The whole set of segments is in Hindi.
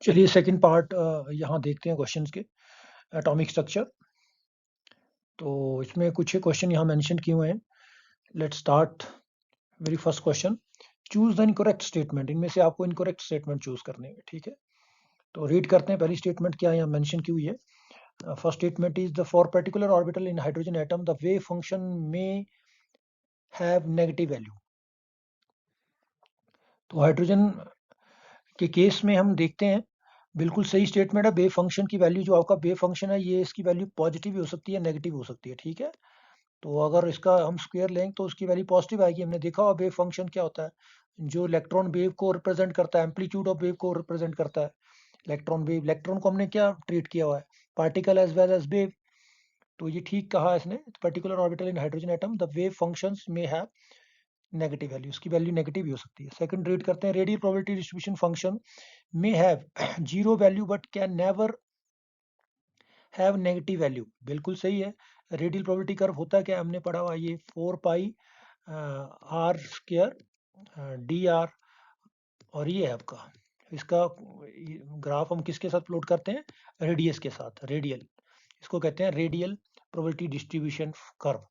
चलिए सेकंड पार्ट यहाँ देखते हैं क्वेश्चंस के एटॉमिक स्ट्रक्चर। तो इसमें कुछ क्वेश्चन यहाँ मेंशन किए हुए हैं। Let's start very first question. Choose the incorrect statement. इनमें से आपको इनकरेक्ट स्टेटमेंट चूज करने हैं, ठीक है। तो रीड करते हैं पहली स्टेटमेंट क्या यहाँ मेंशन की हुई है। First statement is the for particular orbital in hydrogen atom the wave function में हैव नेगेटिव वैल्यू। तो हाइड्रोजन के केस में हम देखते हैं बिल्कुल सही स्टेटमेंट है। वेव फंक्शन की वैल्यू जो आपका वेव फंक्शन है ये इसकी वैल्यू पॉजिटिव भी हो सकती है, नेगेटिव हो सकती है, ठीक है। तो अगर इसका हम स्क्वायर लेंगे तो उसकी वैल्यू पॉजिटिव आएगी। हमने देखा हुआ वेव फंक्शन क्या होता है, जो इलेक्ट्रॉन वेव को रिप्रेजेंट करता है, एम्पलीट्यूड ऑफ वेव को रिप्रेजेंट करता है। इलेक्ट्रॉन वेव, इलेक्ट्रॉन को हमने क्या ट्रीट किया हुआ है, particle as well as wave. तो ये ठीक कहा इसने, particular orbital in hydrogen atom the wave functions में हैव नेगेटिव वैल्यू, उसकी वैल्यू नेगेटिव भी हो सकती है। सेकंड रीड करते हैं, रेडियल प्रोबेबिलिटी डिस्ट्रीब्यूशन फंक्शन में have zero value but can never have negative value. बिल्कुल सही है। रेडियल प्रोबेबिलिटी कर्व होता है क्या, हमने पढ़ा हुआ ये 4 pi R square D are. और ये है आपका इसका ग्राफ हम किसके साथ प्लॉट करते हैं, रेडियस के साथ, रेडियल। इसको कहते हैं रेडियल प्रोबेबिलिटी डिस्ट्रीब्यूशन कर्व।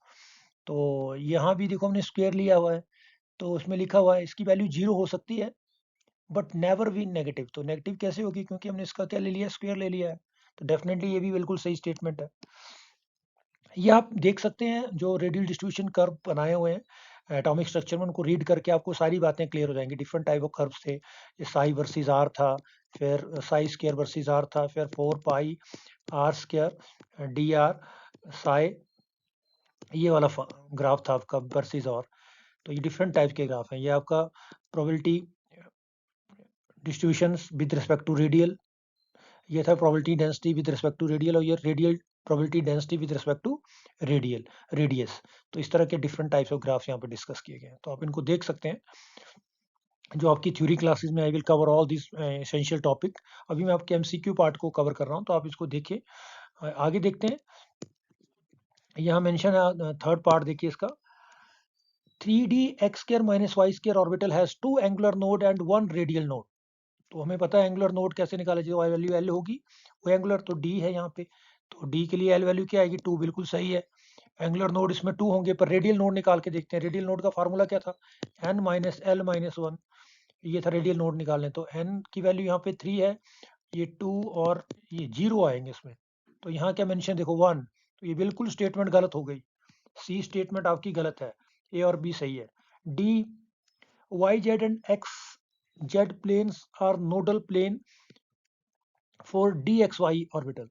तो यहाँ भी देखो हमने स्क्वायर लिया हुआ है, तो उसमें लिखा हुआ है इसकी वैल्यू जीरो हो सकती है बट नेवर भी नेगेटिव। तो नेगेटिव कैसे होगी, क्योंकि हमने इसका क्या ले लिया, स्क्वायर ले लिया है। तो डेफिनेटली ये भी बिल्कुल सही स्टेटमेंट है। ये आप देख सकते हैं जो रेडियल डिस्ट्रीब्यूशन कर्व बनाए हुए हैं एटॉमिक स्ट्रक्चर में, उनको रीड करके आपको सारी बातें क्लियर हो जाएंगी। डिफरेंट टाइप ऑफ कर्व्स थे, ये साई वर्सेस आर था, फिर साई स्क्वायर वर्सेस आर था, फिर 4 pi R square D R psi, ये वाला ग्राफ था आपका वर्सेस आर। तो ये डिफरेंट टाइप के ग्राफ हैं। ये आपका probability distribution with respect to radial, ये था probability density with respect to radial, और ये radial probability density with respect to radial radius. तो इस तरह के डिफरेंट टाइप्स ऑफ ग्राफ्स यहाँ पे डिस्कस किए गए हैं, तो आप इनको देख सकते हैं। जो आपकी थ्योरी क्लासेस में I will cover all this essential topic. अभी मैं आपके एमसीक्यू पार्ट को कवर कर रहा हूँ, तो आप इसको देखिए। आगे देखते हैं, यहाँ मेंशन है थर्ड पार्ट, देखिए इसका 3D x square minus y square orbital has 2 angular node and 1 radial node. तो हमें पता है एंगुलर नोड कैसे निकाले, जो वाई वैल्यू एल होगी वो एंगुलर, तो डी है यहाँ पे। तो डी के लिए एल वैल्यू क्या आएगी, 2, बिल्कुल सही है। एंगुलर नोड इसमें 2 होंगे, पर रेडियल नोड निकाल के देखते हैं। रेडियल नोड का फार्मूला क्या था, एन माइनस एल माइनस 1। ये था रेडियल नोड निकालने। तो एन की वैल्यू यहाँ पे 3 है, ये 2 और ये 0 आएंगे इसमें। तो यहाँ क्या मेंशन देखो 1। तो ये बिल्कुल स्टेटमेंट गलत हो गई, सी स्टेटमेंट आपकी गलत है, ए और बी सही है। D y z and x z planes are nodal plane for d x y orbital.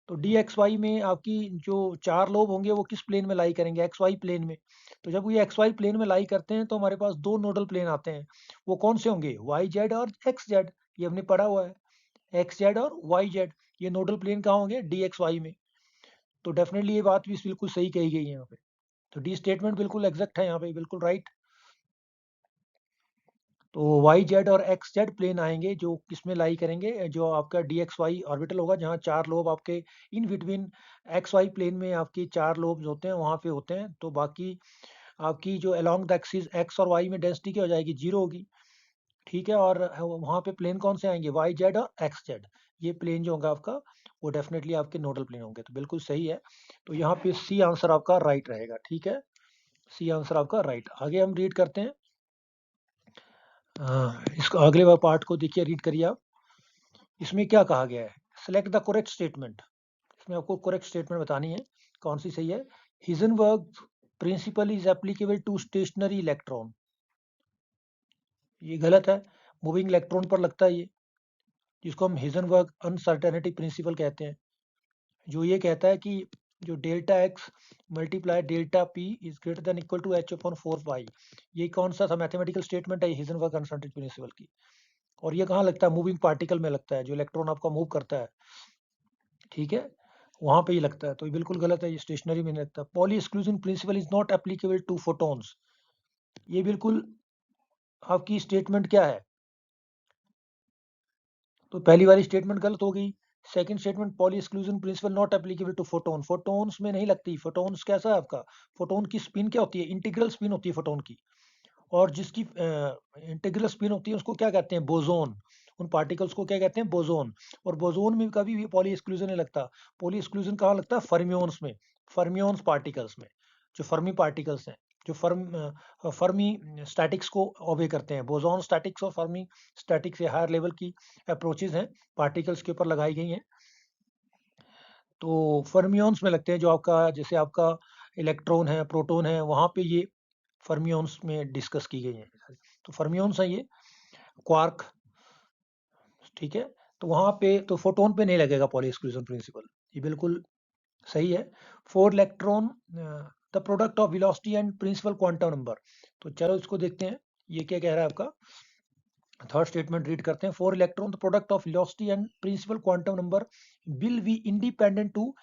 तो डी एक्स वाई में आपकी जो 4 लोब होंगे वो किस प्लेन में लाई करेंगे, एक्स वाई प्लेन में। तो जब ये एक्स वाई प्लेन में लाई करते हैं तो हमारे पास 2 नोडल प्लेन आते हैं। वो कौन से होंगे, वाई जेड और एक्स जेड। ये हमने पढ़ा हुआ है, एक्स जेड और वाई जेड। ये नोडल प्लेन कहाँ होंगे, डी एक्स वाई में। तो डेफिनेटली ये बात भी बिल्कुल सही कही गई है यहाँ पे। तो डी स्टेटमेंट बिल्कुल एग्जैक्ट है यहाँ पे, बिल्कुल राइट। तो वाई जेड और एक्स जेड प्लेन आएंगे जो किसमें लाई करेंगे, जो आपका डी एक्स वाई ऑर्बिटल होगा, जहाँ 4 लोब आपके in between x y plane में आपके 4 लोब्स होते हैं, वहाँ पे होते हैं। तो बाकी आपकी जो अलोंग द एक्सिस एक्स और वाई में डेंसिटी क्या हो जाएगी, 0 होगी, ठीक है। और वहाँ पे प्लेन कौन से आएंगे, वाई जेड और एक्स जेड। ये प्लेन जो होगा आपका वो डेफिनेटली आपके नोडल प्लेन होंगे। तो बिल्कुल सही है। तो यहाँ पे सी आंसर आपका राइट रहेगा, ठीक है। सी आंसर आपका राइट। आगे हम रीड करते हैं। इसको अगले वाले पार्ट को देखिए, रीड करिए आप। इसमें क्या कहा गया है, सेलेक्ट द करेक्ट स्टेटमेंट। इसमें आपको करेक्ट स्टेटमेंट बतानी है, कौन सी सही है। Heisenberg principle is applicable to stationary electron. ये गलत है, मूविंग इलेक्ट्रॉन पर लगता है ये, जिसको हम हिजनबर्ग अनसर्टेनिटी प्रिंसिपल कहते हैं। जो ये कहता है कि जो delta x multiply delta p is greater than equal to h upon 4 pi. ये कौन सा था मैथमेटिकल स्टेटमेंट है, हिजनबर्ग अनसर्टेनिटी प्रिंसिपल की। और ये कहाँ लगता है, मूविंग पार्टिकल में लगता है, जो इलेक्ट्रॉन आपका मूव करता है, ठीक है, वहां पे ही लगता है। तो ये बिल्कुल गलत है, ये स्टेशनरी में नहीं लगता। Pauli exclusion principle is not applicable to photons. ये बिल्कुल आपकी स्टेटमेंट क्या है, तो पहली वाली स्टेटमेंट गलत हो गई। Second statement, Pauli exclusion principle not applicable to photon, photons में नहीं लगती। फोटोन्स कैसा है आपका, फोटोन की स्पिन क्या होती है, इंटीग्रल स्पिन होती है फोटोन की। और जिसकी इंटीग्रल स्पिन होती है उसको क्या कहते हैं, बोजोन। उन पार्टिकल्स को क्या कहते हैं, बोजोन। और बोजोन में कभी भी पॉली एक्सक्लूजन नहीं लगता। पॉली एक्सक्लूजन कहाँ लगता है, फर्मियोन्स में, फर्मियोन्स पार्टिकल्स में, जो फर्मी पार्टिकल्स हैं, जो फर्मी स्टैटिक्स को ओबे करते हैं। बोजोन स्टैटिक्स और फर्मी स्टैटिक्स से हायर लेवल की अप्रोचेज हैं, पार्टिकल्स के ऊपर लगाई गई हैं। तो फर्मियोन्स में लगते हैं, जो आपका जैसे आपका इलेक्ट्रॉन है, प्रोटॉन है, वहाँ पे ये फर्मियोन्स में डिस्कस की गई हैं। तो फर्मियोन्स है ये, क्वार्क, ठीक है। तो वहाँ पे तो फोटोन पे नहीं लगेगा पॉली एक्सक्लूजन प्रिंसिपल, ये बिल्कुल सही है। For electron the product of velocity and principal quantum number. तो चलो इसको देखते हैं, ये क्या कह रहा है आपका। थर्ड स्टेटमेंट रीड करते हैं। For electron the product of velocity and principal quantum number will be independent to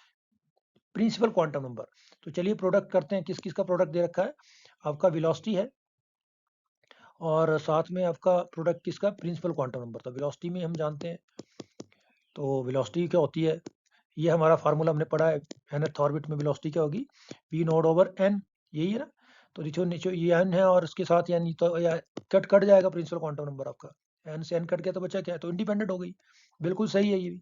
principal quantum number. तो चलिए प्रोडक्ट करते हैं, किस किस का प्रोडक्ट दे रखा है। आपका वेलोसिटी है और साथ में आपका प्रोडक्ट किसका, प्रिंसिपल क्वांटम नंबर। तो वेलोसिटी में हम जानते हैं, तो वेलोसिटी क्या होती है, ये हमारा फार्मूला हमने पढ़ा है। nth ऑर्बिट में वेलोसिटी क्या होगी, v नॉट ओवर n, यही है ना। तो नीचे नीचे ये n है और इसके साथ यानी तो या कट कट जाएगा प्रिंसिपल क्वांटम नंबर आपका, n से n कट गया तो बचा क्या, तो इंडिपेंडेंट हो गई। बिल्कुल सही है ये भी।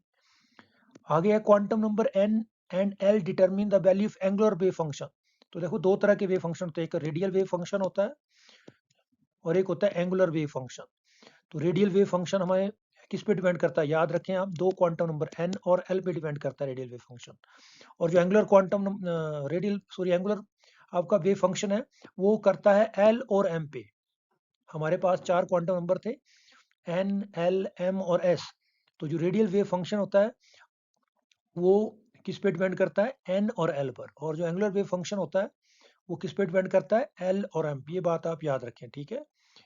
आगे है quantum number n and l determine the value of angular wave function. तो देखो दो तरह के वेव फंक्शन होते हैं, एक रेडियल वेव फंक्शन होता है और एक होता है एंगुलर वेव फंक्शन। तो रेडियल वेव फंक्शन हमें किस पे डिपेंड करता है, याद रखें आप, दो क्वांटम नंबर n और l पे डिपेंड करता है रेडियल वेव फंक्शन। और जो angular quantum radial sorry angular आपका वेव फंक्शन है, वो करता है l और m पे। हमारे पास चार क्वांटम नंबर थे, n, l, m और s। तो जो रेडियल वेव फंक्शन होता है वो किस पे डिपेंड करता है, n और l पर। और जो एंगुलर वेव फंक्शन होता है वो किस पे डिपेंड करता है, l और m। ये बात आप याद रखें, ठीक है।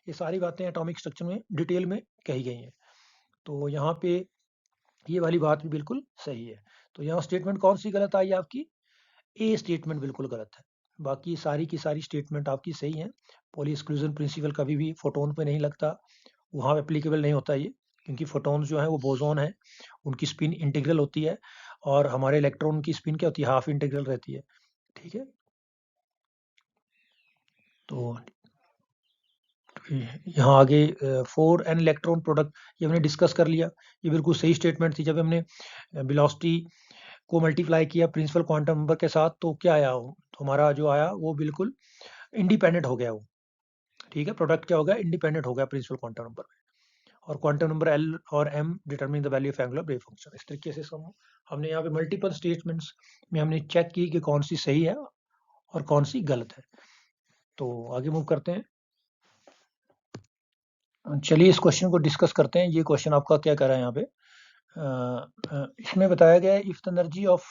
ये सारी बातें एटॉमिक स्ट्रक्चर में डिटेल में कही गई हैं। तो यहाँ पे ये वाली बात भी बिल्कुल सही है। तो यहाँ स्टेटमेंट कौन सी गलत आई आपकी, ए स्टेटमेंट बिल्कुल गलत है। बाकी सारी की सारी स्टेटमेंट आपकी सही है। पॉली एक्सक्लूजन प्रिंसिपल कभी भी फोटोन पे नहीं लगता, वहाँ एप्लीकेबल नहीं होता ये, क्योंकि फोटोन्स जो है वो बोसोन है, उनकी स्पिन इंटीग्रल होती है और हमारे इलेक्ट्रॉन की स्पिन क्या होती है, हाफ इंटीग्रल रहती है, ठीक है। तो यहाँ आगे फोर एन इलेक्ट्रॉन प्रोडक्ट ये हमने डिस्कस कर लिया। ये बिल्कुल सही स्टेटमेंट थी। जब हमने वेलोसिटी को मल्टीप्लाई किया प्रिंसिपल क्वांटम नंबर के साथ तो क्या आया, तो हमारा जो आया वो बिल्कुल इंडिपेंडेंट हो गया वो, ठीक है। प्रोडक्ट क्या हो गया, इंडिपेंडेंट हो गया प्रिंसिपल क्वांटम नंबर में। और क्वांटम नंबर एल और m determine the value of angular wave function. इस तरीके से हमने यहाँ पे मल्टीपल स्टेटमेंट्स में हमने चेक की कि कौन सी सही है और कौन सी गलत है। तो आगे मूव करते हैं। चलिए इस क्वेश्चन को डिस्कस करते हैं। ये क्वेश्चन आपका क्या कह रहा है यहाँ पे, इसमें बताया गया है if the energy of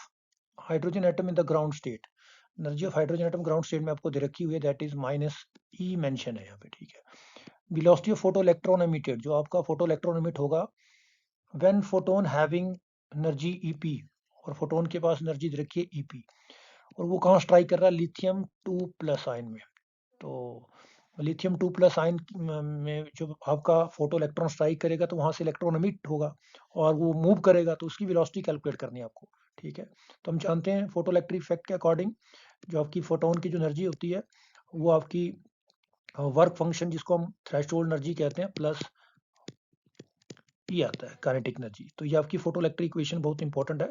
hydrogen atom in the ground state, energy of hydrogen atom ground state में आपको दे रखी हुई है, that is minus E mention है यहाँ पे, ठीक है। Velocity of photo electron emitted, जो आपका फोटो इलेक्ट्रॉन एमिट होगा when photon having energy EP, और फोटोन के पास एनर्जी दे रखी है ईपी, और वो कहाँ स्ट्राइक कर रहा है, लिथियम 2+ आयन में। तो लिथियम 2+ आयन में जो आपका फोटो इलेक्ट्रॉन स्ट्राइक करेगा तो वहां से इलेक्ट्रॉन एमिट होगा और वो मूव करेगा, तो उसकी वेलोसिटी कैलकुलेट करनी है आपको, ठीक है। तो हम जानते हैं फोटो इलेक्ट्रिक इफेक्ट के अकॉर्डिंग जो आपकी फोटोन की जो एनर्जी होती है वो आपकी वर्क फंक्शन, जिसको हम थ्रेशोल्ड एनर्जी कहते हैं, प्लस ये आता है काइनेटिक एनर्जी। तो ये आपकी फोटो इलेक्ट्रिक इक्वेशन बहुत इंपॉर्टेंट है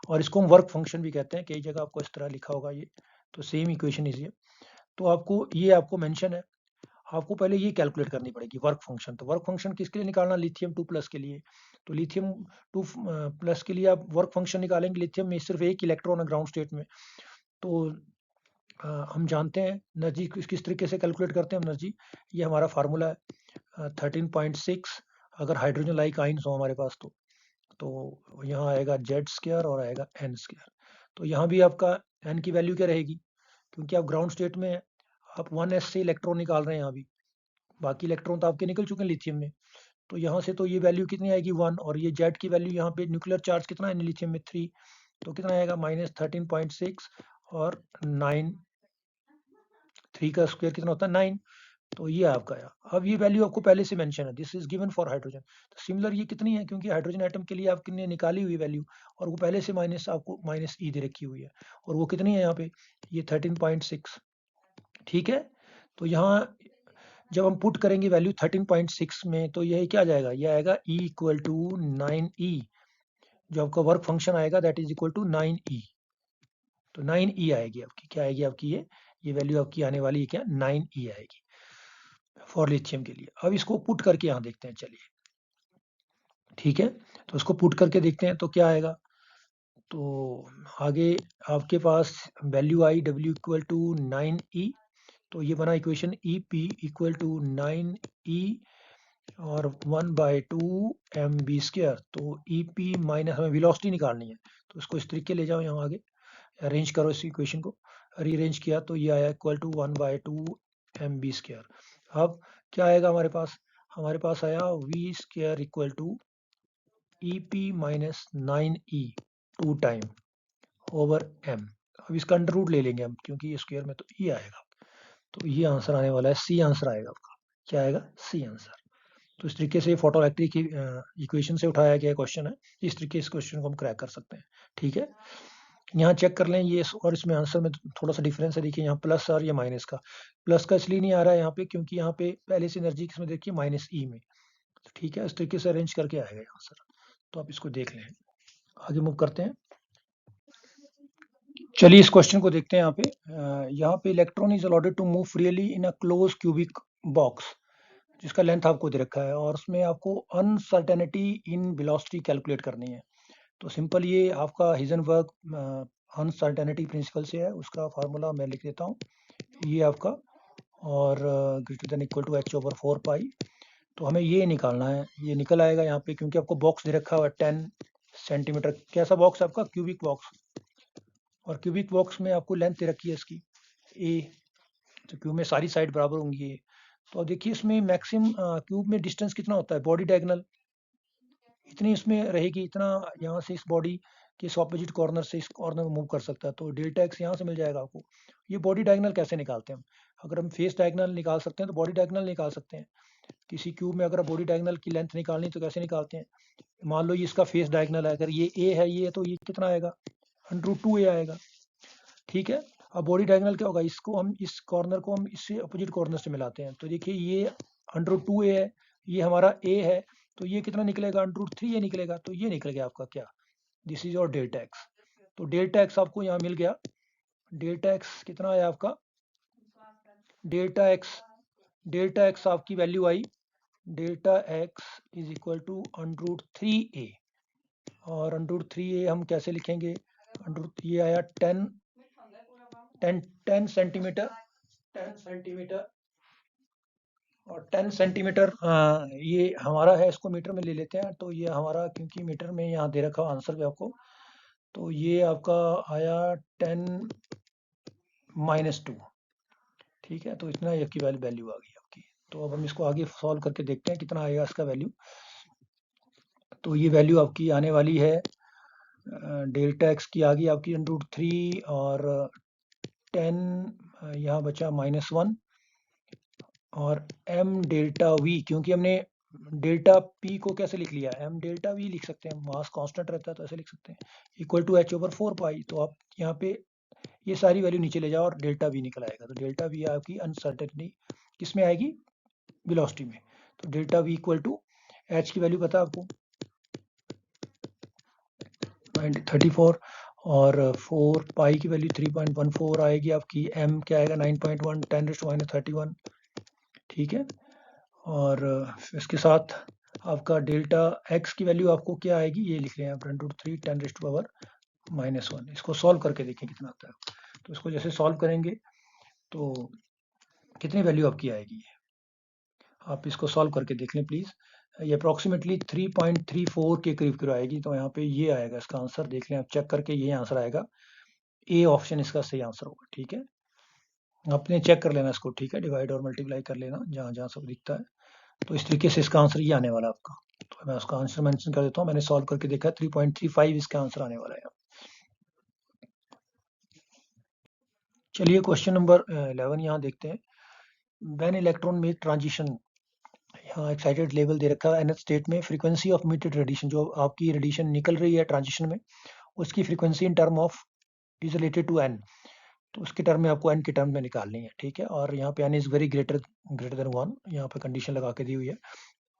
और इसको हम वर्क फंक्शन भी कहते हैं। कई जगह आपको इस तरह लिखा होगा ये, तो सेम इक्वेशन इज ये। तो आपको ये आपको मेंशन है, आपको पहले ये कैलकुलेट करनी पड़ेगी वर्क फंक्शन। तो वर्क फंक्शन किसके लिए निकालना, लिथियम 2+ के लिए। तो लिथियम 2+ के लिए आप वर्क फंक्शन निकालेंगे, लिथियम में सिर्फ एक इलेक्ट्रॉन है ग्राउंड स्टेट में। तो हम जानते हैं एनर्जी किस तरीके से कैलकुलेट करते हैं एनर्जी, ये हमारा फार्मूला है 13.6। अगर हाइड्रोजन लाइक आइंस हो हमारे पास तो यहाँ आएगा Z² और आएगा n²। तो यहाँ भी आपका n की वैल्यू क्या रहेगी, क्योंकि आप ग्राउंड स्टेट में आप 1s से इलेक्ट्रॉन निकाल रहे हैं, यहाँ भी बाकी इलेक्ट्रॉन तो आपके निकल चुके हैं लिथियम में। तो यहाँ से तो ये वैल्यू कितनी आएगी 1, और ये Z की वैल्यू यहाँ पे न्यूक्लियर चार्ज कितना है लिथियम में 3, तो कितना आएगा -13.6 और 9, 3 का स्क्वायर कितना होता है 9। तो ये आपका आया। अब ये वैल्यू आपको पहले से मेंशन है, this is given for hydrogen. तो सिमिलर ये कितनी है, क्योंकि हाइड्रोजन एटम के लिए आपने निकाली हुई वैल्यू और वो पहले से माइनस आपको -E दे रखी हुई है, और वो कितनी है यहाँ पे, ये 13.6, ठीक है। तो यहाँ जब हम पुट करेंगे वैल्यू 13.6 में तो यह क्या आ जाएगा, ये आएगा E इक्वल टू 9E, जो आपका वर्क फंक्शन आएगा that is equal to 9E। तो 9E आएगी आपकी, क्या आएगी आपकी, ये वैल्यू आपकी आने वाली है क्या, 9E आएगी फॉर लिथियम के लिए। अब इसको पुट करके यहाँ देखते हैं, चलिए ठीक है, तो इसको पुट करके देखते हैं तो क्या आएगा। तो आगे आपके पास वैल्यू आई W इक्वल टू 9E, तो ये बना equation EP equal to 9E और 1/2 mv²। तो EP माइनस, हमें वेलोसिटी निकालनी है, तो इसको इस तरीके ले जाओ यहाँ आगे, अरेंज करो इस इक्वेशन को, रीअरेंज किया तो ये आया इक्वल टू 1/2 mv²। अब क्या आएगा हमारे पास आया v² equal to EP minus 9E 2 time over m। अब इसका अंडर रूट ले लेंगे हम, क्योंकि ये स्क्वायर में तो E आएगा, तो ये आंसर आने वाला है, C आंसर आएगा आपका, क्या आएगा, C आंसर। तो इस तरीके से फोटो इलेक्ट्रिक इक्वेशन से उठाया गया क्वेश्चन है, इस तरीके इस क्वेश्चन को हम क्रैक कर सकते हैं, ठीक है। यहाँ चेक कर लें ये, और इसमें आंसर में थोड़ा सा डिफरेंस है, देखिए यहाँ प्लस और ये माइनस का, प्लस का इसलिए नहीं आ रहा है यहाँ पे क्योंकि यहाँ पे पहले से एनर्जी किसमें देखिए -E में, ठीक है, इस तरीके से अरेंज करके आएगा आंसर। तो आप इसको देख लें, आगे मूव करते हैं। चलिए इस क्वेश्चन को देखते हैं। यहाँ पे electron is allowed to move freely in a close cubic box, जिसका लेंथ आपको दे रखा है, और उसमें आपको अनसर्टेनिटी इन वेलोसिटी कैलकुलेट करनी है। तो सिंपल ये आपका हिजनबर्ग अनसर्टेनिटी प्रिंसिपल से है, उसका फार्मूला मैं लिख देता हूँ, ये आपका, और greater than equal to h/4 pi. तो हमें ये निकालना है, ये निकल आएगा यहाँ पे, क्योंकि आपको बॉक्स दे रखा हुआ है 10 सेंटीमीटर, कैसा बॉक्स आपका, क्यूबिक बॉक्स, और क्यूबिक बॉक्स में आपको लेंथ दे रखी है इसकी A, तो क्यूब में सारी साइड बराबर होंगी ये। तो देखिए इसमें मैक्सिमम क्यूब में डिस्टेंस कितना होता है, बॉडी डायगोनल इतनी इसमें रहेगी, इतना यहाँ से इस बॉडी के इस ऑपोजिट कॉर्नर से इस कॉर्नर में मूव कर सकता है, तो डेल्टा एक्स यहाँ से मिल जाएगा आपको। ये बॉडी डायगोनल कैसे निकालते हैं हम, अगर हम फेस डायगोनल निकाल सकते हैं तो बॉडी डायगोनल निकाल सकते हैं। किसी क्यूब में अगर बॉडी डायगोनल की लेंथ निकालनी तो कैसे निकालते हैं, मान लो ये इसका फेस डायगोनल है, अगर ये ए है ये, तो ये कितना आएगा, √2a आएगा, ठीक है। अब बॉडी डायगोनल क्या होगा, इसको हम इस कॉर्नर को हम इससे अपोजिट कॉर्नर से मिलाते हैं, तो देखिए ये √2a है, ये हमारा a है, तो ये कितना निकलेगा, √3a निकलेगा, तो ये निकल गया आपका क्या, this is your delta x. तो डेल्टा एक्स आपको यहाँ मिल गया, डेल्टा एक्स कितना आया आपका, डेल्टा एक्स आपकी वैल्यू आई, delta x is equal to √3a, और √3a हम कैसे लिखेंगे, ये आया 10 सेंटीमीटर, 10 सेंटीमीटर, और 10 सेंटीमीटर ये हमारा है, इसको मीटर में ले लेते हैं, तो ये हमारा, क्योंकि मीटर में यहाँ दे रखा आंसर भी आपको, तो ये आपका आया 10-2, ठीक है। तो इतना आपकी वैल्यू आ गई आपकी। तो अब हम इसको आगे सॉल्व करके देखते हैं कितना आएगा इसका वैल्यू। तो ये वैल्यू आपकी आने वाली है, डेल्टा एक्स की आ गई आपकी √3, और 10 यहाँ बचा -1, और m डेल्टा v, क्योंकि हमने डेल्टा p को कैसे लिख लिया, m डेल्टा v लिख सकते हैं, मास कांस्टेंट रहता है तो ऐसे लिख सकते हैं, इक्वल टू h/4 पाई। तो आप यहाँ पे ये सारी वैल्यू नीचे ले जाओ और डेल्टा v निकल आएगा, तो डेल्टा v आपकी अनसर्टेनिटी किस में आएगी, वेलोसिटी में। तो delta v equal to h की वैल्यू पता है आपको 34, और 4 पाई की वैल्यू 3.14 आएगी आपकी, m क्या आएगा 9.1 10⁻31, ठीक है। और इसके साथ आपका डेल्टा एक्स की वैल्यू आपको क्या आएगी, ये लिख रहे हैं आप, √3 10⁻⁻1। इसको सॉल्व करके देखें कितना आता है। तो इसको जैसे सॉल्व करेंगे तो कितनी वैल्यू आपकी आएगी, आप इसको सॉल्व करके देख लें प्लीज़। ये अप्रॉक्सीमेटली 3.34 के करीब आएगी, तो यहाँ पे ये आएगा इसका आंसर, देख लें आप चेक करके, ये आंसर आएगा, ए ऑप्शन इसका सही आंसर होगा, ठीक है। आपने चेक कर लेना इसको, ठीक है, डिवाइड और मल्टीप्लाई कर लेना जहाँ जहाँ सब दिखता है। तो इस तरीके से इसका आंसर ये आने वाला है आपका। तो मैं उसका आंसर मेंशन कर देता हूँ, मैंने सॉल्व करके देखा 3.35 इसका आंसर आने वाला है। चलिए क्वेश्चन नंबर 11 यहाँ देखते हैं। व्हेन इलेक्ट्रॉन मेक ट्रांजिशन, यहाँ एक्साइटेड लेवल दे रखा है nth स्टेट में, फ्रीक्वेंसी ऑफ इमिटेड रेडिएशन, जो आपकी रेडिएशन निकल रही है ट्रांजिशन में, उसकी frequency in term of is related to n। तो उसके टर्म में आपको n के टर्म में निकालनी है, ठीक है। और यहाँ पे n is very greater greater than 1, यहाँ पे कंडीशन लगा के दी हुई है।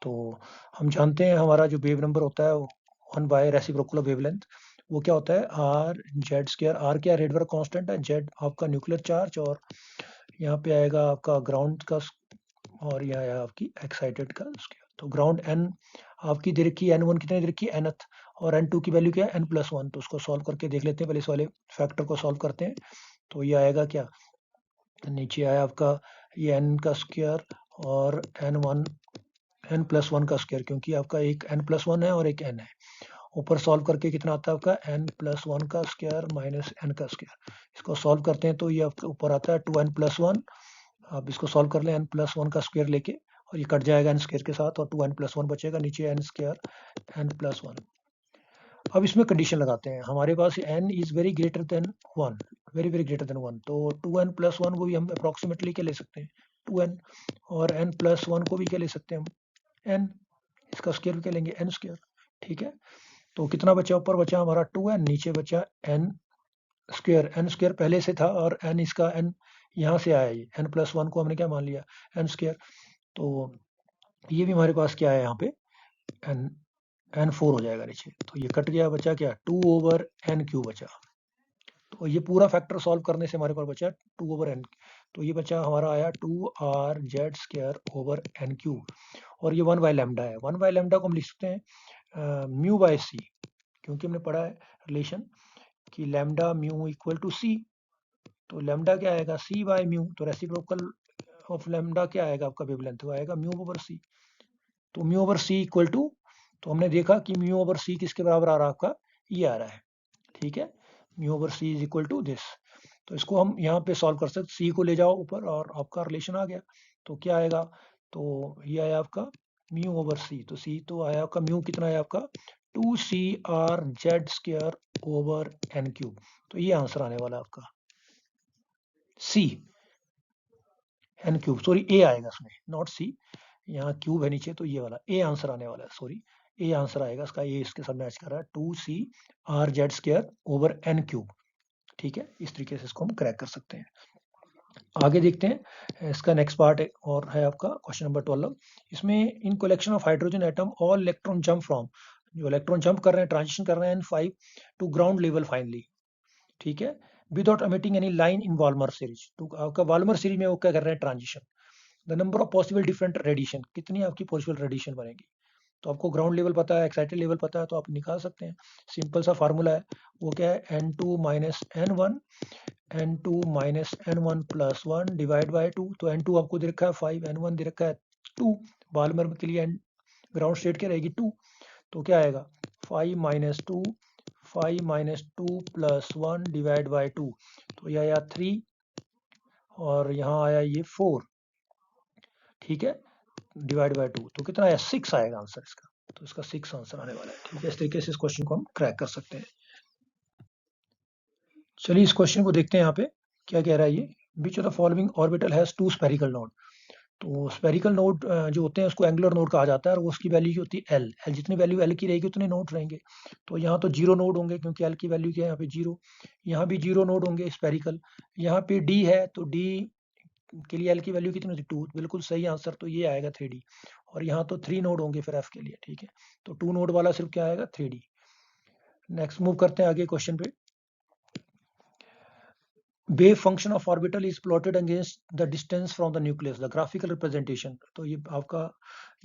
तो हम जानते हैं हमारा जो वेव नंबर होता है 1 बाय रेसिप्रोकल वेवलेंथ, वो क्या होता है आर जेड स्क्वायर। आर क्या रेड वर्क कांस्टेंट है, जेड आपका न्यूक्लियर चार्ज, और यहाँ पे आएगा आपका ग्राउंड का, और यह है आपकी एक्साइटेड का स्क्वायर। तो ग्राउंड एन आपकी दे रखी है, n1 कितने दे रखी है nth, और n2 की वैल्यू क्या है n+1। तो उसको सॉल्व करके देख लेते हैं, पहले इस वाले फैक्टर को सॉल्व करते हैं। तो ये आएगा क्या, नीचे आया आपका ये n का स्क्वायर और n+1 का स्क्वायर, क्योंकि आपका एक n+1 है और एक n है। ऊपर सॉल्व करके कितना आता है आपका n+1 का स्क्वायर माइनस n का स्क्वायर। इसको सॉल्व करते हैं तो ये आपके ऊपर आता है 2n+1। आप इसको सॉल्व कर लें n+1 का स्क्वायर लेके, और ये कट जाएगा n स्क्वायर के साथ, और 2n+1 बचेगा, नीचे n स्क्वायर n+1। अब इसमें कंडीशन लगाते हैं, हमारे पास n is very greater than 1, very very greater than 1। तो 2n+1 को भी हम अप्रोक्सीमेटली क्या ले सकते हैं 2n, और n+1 को भी क्या ले सकते हैं हम n, इसका स्क्वायर भी क्या लेंगे n स्क्वायर, ठीक है। तो कितना बचा, ऊपर बचा हमारा 2n, नीचे बचा n स्क्वायर। n स्क्वायर पहले से था, और n इसका n यहाँ से आया, ये n+1 को हमने क्या मान लिया n स्क्वायर। तो ये भी हमारे पास क्या है यहाँ पे n n4 हो जाएगा नीचे। तो ये कट गया, बचा क्या 2/n³ बचा। तो ये पूरा फैक्टर सॉल्व करने से हमारे पास बचा 2/n। तो ये बचा हमारा आया 2r/z² और ये 1/λ है। 1/λ को हम लिख सकते हैं μ/c, क्योंकि हमने पढ़ा है रिलेशन कि लैम्डा म्यू इक्वल टू सी। तो लैम्डा क्या आएगा c/μ। तो रेसिप्रोकल ऑफ लैम्डा क्या आएगा आपका वेवलेंथ, वो आएगा μ/c। तो μ/c इक्वल टू, तो हमने देखा कि μ/c किसके बराबर आ रहा है आपका, ये आ रहा है, ठीक है। μ/c is equal to this. तो इसको हम यहाँ पे सॉल्व कर सकते, सी को ले जाओ ऊपर और आपका रिलेशन आ गया। तो क्या आएगा, तो ये आया आपका μ/c। तो सी तो आया आपका, म्यू कितना है आपका 2cr/z²/n³। तो ये आंसर आने वाला है आपका सी n³, सॉरी ए आएगा इसमें, नॉट सी, यहाँ क्यूब है नीचे, तो ये वाला ए आंसर आने वाला है, सॉरी ए आंसर आएगा इसका, ए इसके साथ मैच कर रहा है 2cr/z²/n³। ठीक है, इस तरीके से इसको हम क्रैक कर सकते हैं। आगे देखते हैं, इसका नेक्स्ट पार्ट और है आपका क्वेश्चन नंबर 12। इसमें इन collection of hydrogen atom all electron jump from, जो इलेक्ट्रॉन जंप कर रहे हैं, ट्रांजिशन कर रहे हैं n5 to ground level finally, ठीक है, without emitting any line in Balmer series. तो आपका वॉल्मर सीरीज में वो क्या कर रहे हैं, transition. The number of possible different radiation, कितनी आपकी पॉसिबल रेडिएशन बनेगी। तो आपको ग्राउंड लेवल पता है, एक्साइटेड लेवल पता है, तो आप निकाल सकते हैं। सिंपल सा फार्मूला है, वो क्या है n2 minus n1, n2 minus n1 plus 1 divide by 2। तो n2 आपको दे रखा है 5, n1 दे रखा है 2, बालमर के लिए ग्राउंड स्टेट क्या रहेगी 2। तो क्या आएगा 5 minus 2, 5 minus 2 plus 1 divide by 2। तो यह आया 3, और यहाँ आया ये 4, ठीक है, डिवाइड बाई 2। तो कितना आया 6 आएगा आंसर इसका। तो इसका 6 आंसर आने वाला है, ठीक है। इस तरीके से इस क्वेश्चन को हम क्रैक कर सकते हैं। चलिए इस क्वेश्चन को देखते हैं, यहाँ पे क्या कह रहा है ये, which of the following orbital has 2 spherical node. तो स्फेरिकल नोड जो होते हैं उसको एंगुलर नोड कहा जाता है, और उसकी वैल्यू जो होती है एल, जितनी वैल्यू एल की रहेगी उतने नोड रहेंगे। तो यहाँ तो 0 नोड होंगे, क्योंकि एल की वैल्यू क्या है यहाँ पे 0। यहाँ भी 0 नोड होंगे स्फेरिकल। यहाँ पे डी है, तो डी के लिए एल की वैल्यू कितनी होती है 2, बिल्कुल सही आंसर, तो ये आएगा 3D। और यहाँ तो 3 नोड होंगे फिर एफ के लिए, ठीक है। तो 2 नोड वाला सिर्फ क्या आएगा 3D। नेक्स्ट मूव करते हैं आगे क्वेश्चन पे। wave function of orbital is plotted against the distance from the nucleus, the graphical representation। तो ये आपका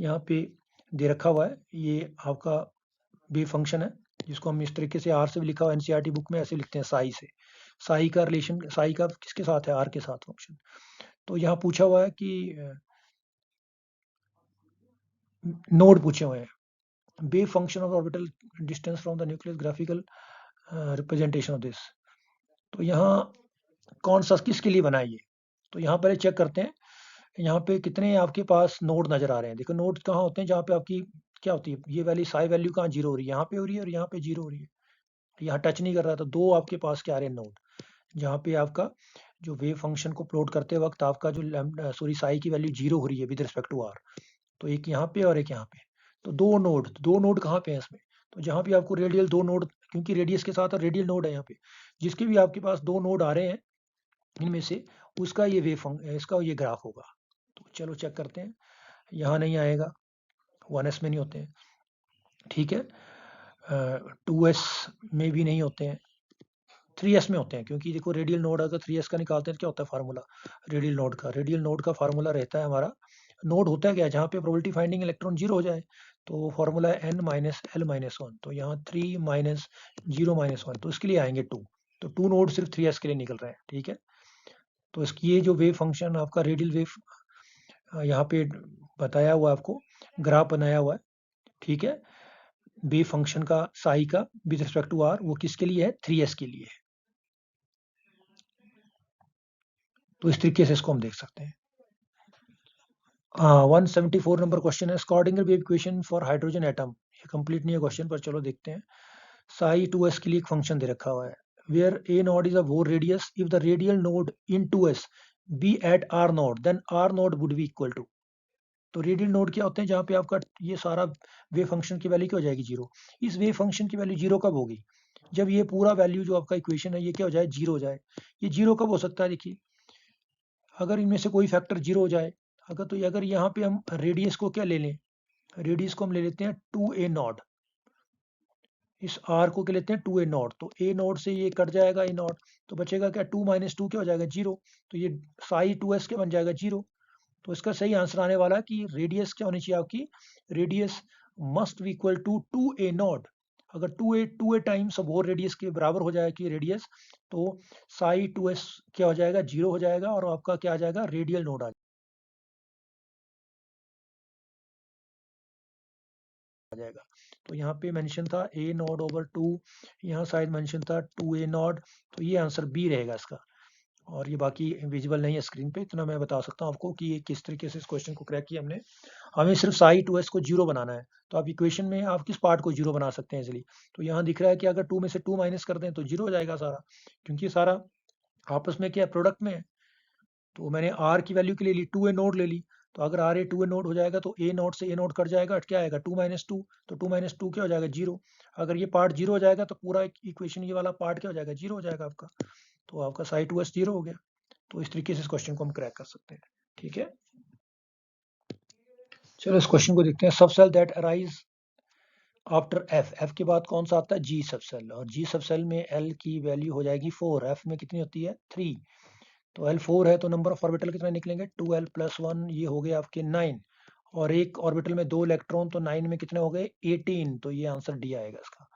यहाँ पे दे रखा हुआ है, ये आपका वेव फंक्शन है, जिसको हम इस तरीके से आर से भी लिखा हुआ एनसीईआरटी बुक में ऐसे लिखते हैं साई से। साई का रिलेशन, साई का किसके साथ है, आर के साथ फंक्शन। तो यहाँ पूछा हुआ है कि नोड पूछे हुए हैं, wave function of orbital distance from the nucleus graphical representation of this. तो यहाँ कौन सा किसके लिए बनाइए, तो यहाँ पहले चेक करते हैं यहाँ पे कितने आपके पास नोड नजर आ रहे हैं। देखो नोड कहाँ होते हैं, जहाँ पे आपकी क्या होती है, ये वाली साई वैल्यू कहाँ 0 हो रही है, यहाँ पे हो रही है और यहाँ पे 0 हो रही है, यहाँ टच नहीं कर रहा। तो दो आपके पास क्या आ रहे हैं नोड, जहाँ पे आपका जो वेव फंक्शन को प्लॉट करते वक्त आपका जो सॉरी साई की वैल्यू 0 हो रही है विद रिस्पेक्ट टू आर। तो एक यहाँ पे और एक यहाँ पे, तो दो नोड कहाँ पे हैं इसमें, तो जहाँ पे आपको रेडियल दो नोड, क्योंकि रेडियस के साथ रेडियल नोड है यहाँ पे, जिसके भी आपके पास दो नोड आ रहे हैं इनमें से उसका ये इसका ये ग्राफ होगा। तो चलो चेक करते हैं। यहाँ नहीं आएगा, 1s में नहीं होते हैं, ठीक है। 2s में भी नहीं होते हैं, 3s में होते हैं, क्योंकि देखो रेडियल नोड अगर 3s का निकालते हैं तो क्या होता है फार्मूला रेडियल नोड का फार्मूला रहता है हमारा, नोड होता है क्या, जहाँ पे प्रोबेबिलिटी फाइंडिंग इलेक्ट्रॉन जीरो हो जाए, तो फार्मूला है n minus l minus one. तो यहाँ 3 माइनस 0 माइनस वन, तो इसके लिए आएंगे 2। तो 2 नोड सिर्फ 3s के लिए निकल रहे हैं, ठीक है। तो इसकी ये जो वेव फंक्शन आपका रेडियल वेव यहाँ पे बताया हुआ है आपको, ग्राफ बनाया हुआ है, ठीक है। वेव फंक्शन का साई का विद रिस्पेक्ट टू आर, वो किसके लिए है, 3s के लिए है। तो इस तरीके से इसको हम देख सकते हैं। 174 नंबर क्वेश्चन है, Schrodinger wave equation for hydrogen atom. ये कंप्लीट नहीं है क्वेश्चन, पर चलो देखते हैं। साई 2s के लिए एक फंक्शन दे रखा हुआ है, where a node is a Bohr radius, if the radial node in 2s be at R node, then R node would be equal to. तो रेडियल नोड क्या होते हैं, जहाँ पे आपका ये सारा वेव फंक्शन की वैल्यू क्या हो जाएगी, जीरो। इस वेव फंक्शन की वैल्यू जीरो कब होगी, जब ये पूरा वैल्यू जो आपका इक्वेशन है ये क्या हो जाए, जीरो हो जाए। ये जीरो कब हो सकता है, देखिए अगर इनमें से कोई फैक्टर जीरो हो जाए, अगर यहाँ पे हम रेडियस को क्या ले लें, रेडियस को हम ले लेते हैं 2a नॉट, इस आर को क्या लेते हैं 2a नॉट, तो a नॉट से ये कट जाएगा a नॉट, तो बचेगा क्या, 2 माइनस टू क्या हो जाएगा, जीरो। तो ये साई 2s क्या बन जाएगा, जीरो। तो इसका सही आंसर आने वाला है कि रेडियस क्या होनी चाहिए आपकी, radius must be equal to 2a naught. अगर 2a टाइम्स वो रेडियस के बराबर हो जाएगा कि रेडियस, तो साई 2s क्या हो जाएगा, जीरो हो जाएगा, और आपका क्या आ जाएगा, रेडियल नोड आ जाएगा। तो यहाँ पे मेंशन था a नॉट ओवर 2, यहाँ शायद मेंशन था 2a नॉट, तो ये आंसर बी रहेगा इसका। और ये बाकी विजुअल नहीं है स्क्रीन पे, इतना मैं बता सकता हूँ आपको कि ये किस तरीके से इस क्वेश्चन को क्रैक किया हमने। हमें सिर्फ साई 2s को जीरो बनाना है, तो आप इक्वेशन में आप किस पार्ट को जीरो बना सकते हैं इजिली। तो यहाँ दिख रहा है कि अगर 2 में से 2 माइनस कर दें तो जीरो हो जाएगा सारा, क्योंकि सारा आपस में क्या प्रोडक्ट में है। तो मैंने आर की वैल्यू के लिए ली, 2a नोड ले ली, तो अगर आर ए 2a नोड हो जाएगा तो ए नोड से ए नोड कट जाएगा, क्या आएगा 2 माइनस टू, तो 2 माइनस टू क्या हो जाएगा, जीरो। अगर ये पार्ट जीरो हो जाएगा तो पूरा इक्वेशन ये वाला पार्ट क्या हो जाएगा, जीरो हो जाएगा आपका। तो आपका साई 2s जीरो हो गया। तो इस तरीके से इस क्वेश्चन को हम क्रैक कर सकते हैं, ठीक है। चलो इस क्वेश्चन को देखते हैं। Sub shell that arise after F के बाद कौन सा आता है, जी सब सेल, और जी सब सेल में एल की वैल्यू हो जाएगी 4, एफ में कितनी होती है 3। तो एल 4 है, तो नंबर ऑफ ऑर्बिटल कितने निकलेंगे, 2l प्लस 1, ये हो गए आपके 9, और एक ऑर्बिटल में 2 इलेक्ट्रॉन, तो 9 में कितने हो गए 18, तो ये आंसर डी आएगा इसका।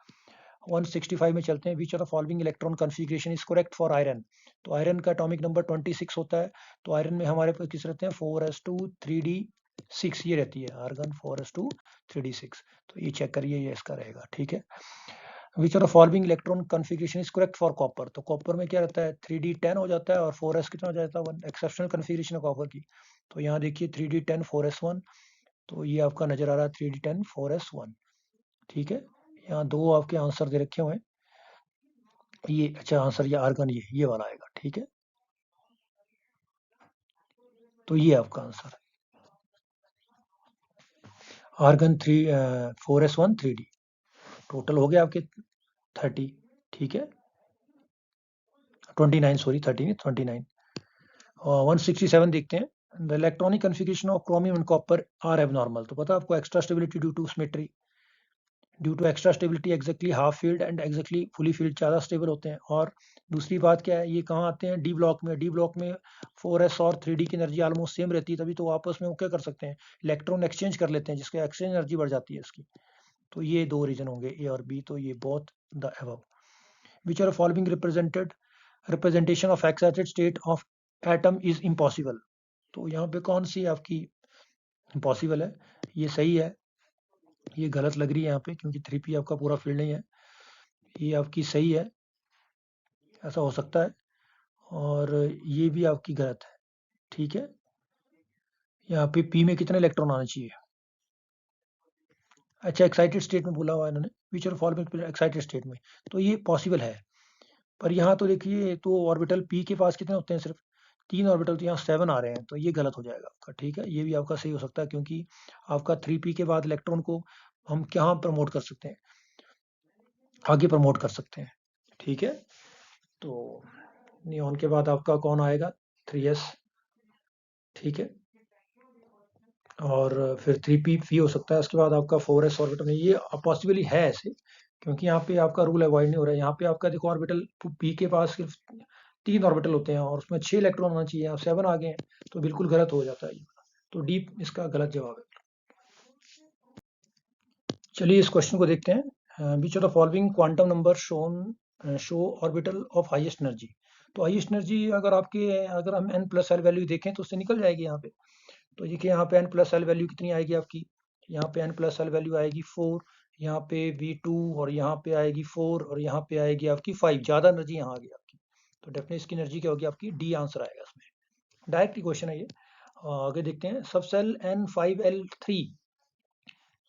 165 में चलते हैं, which of the following electron configuration is correct for iron. तो आयरन का एटॉमिक नंबर 26 होता है, तो आयरन में हमारे पास किस रहते हैं, 4s2 3d6 ये रहती है, आर्गन 4s2 3d6। तो ये चेक करिए, ये इसका रहेगा, ठीक है। Which of the following electron configuration is correct for copper. तो कॉपर में क्या रहता है, 3d10 हो जाता है, और 4s कितना हो जाता है 1, एक्सेप्शनल कॉन्फ़िगरेशन है कॉपर की। तो यहाँ देखिए 3d10 4s1, तो ये आपका नजर आ रहा है 3d10 4s1, ठीक है। यहाँ दो आपके आंसर दे रखे हुए हैं, ये अच्छा आंसर, ये आर्गन ये वाला आएगा, ठीक है। तो ये आपका आंसर है, आर्गन 4s1 3d। टोटल हो गया आपके 30, ठीक है, 29, सॉरी 30 नहीं 29। 167 देखते हैं, the electronic configuration of chromium and copper are abnormal. तो पता है आपको, extra stability due to symmetry, due to extra stability exactly half filled and exactly fully filled ज़्यादा स्टेबल होते हैं। और दूसरी बात क्या है, ये कहाँ आते हैं, डी ब्लॉक में। डी ब्लॉक में 4s और 3d की एनर्जी ऑलमोस्ट सेम रहती है, तभी तो आपस में वो क्या कर सकते हैं, इलेक्ट्रॉन एक्सचेंज कर लेते हैं, जिसके एक्सचेंज एनर्जी बढ़ जाती है इसकी। तो ये दो रीजन होंगे, ए और बी, तो ये both the above. Which are following representation of excited state of atom is impossible. तो यहाँ पे कौन सी आपकी इम्पॉसिबल है, ये सही है, ये गलत लग रही है यहाँ पे, क्योंकि 3p आपका पूरा फील्ड नहीं है, ये आपकी सही है, ऐसा हो सकता है, और ये भी आपकी गलत है, ठीक है। यहाँ पे p में कितने इलेक्ट्रॉन आने चाहिए, अच्छा एक्साइटेड स्टेट में बोला हुआ है इन्होंने, which are following excited state में, तो ये पॉसिबल है। पर यहाँ तो देखिए, तो ऑर्बिटल p के पास कितने होते हैं, सिर्फ 3 ऑर्बिटल, तो यहाँ 7 आ रहे हैं, तो ये गलत हो जाएगा आपका, ठीक है। ये भी आपका सही हो सकता है, क्योंकि आपका 3p के बाद इलेक्ट्रॉन को हम क्या प्रमोट कर सकते हैं, आगे प्रमोट कर सकते हैं, ठीक है। तो नियॉन के बाद आपका कौन आएगा? 3s। ठीक है, और फिर 3p हो सकता है, उसके बाद आपका 4s ऑर्बिटल में, ये पॉसिबली है ऐसे, क्योंकि यहाँ पे आपका रूल अवॉइड नहीं हो रहा है। यहाँ पे आपका देखो ऑर्बिटल p के पास सिर्फ 3 ऑर्बिटल होते हैं और उसमें 6 इलेक्ट्रॉन होना चाहिए, अब 7 आ गए हैं, तो बिल्कुल गलत हो जाता है ये। तो डी इसका गलत जवाब है। चलिए इस क्वेश्चन को देखते हैं। Which of the following quantum number shown show orbital of highest energy. तो हाईएस्ट एनर्जी अगर हम n प्लस एल वैल्यू देखें तो उससे निकल जाएगी यहाँ पे। तो देखिए यहाँ पे n प्लस एल वैल्यू कितनी आएगी आपकी? यहाँ पे n प्लस एल वैल्यू आएगी 4, यहाँ पे V2, और यहाँ पे आएगी 4, और यहाँ पे आएगी आपकी 5। ज़्यादा एनर्जी यहाँ आ गई आपकी, तो डेफिनेटली इसकी एनर्जी क्या होगी आपकी? डी आंसर आएगा इसमें। डायरेक्ट क्वेश्चन है ये। आगे देखते हैं, सब सेल N5L3,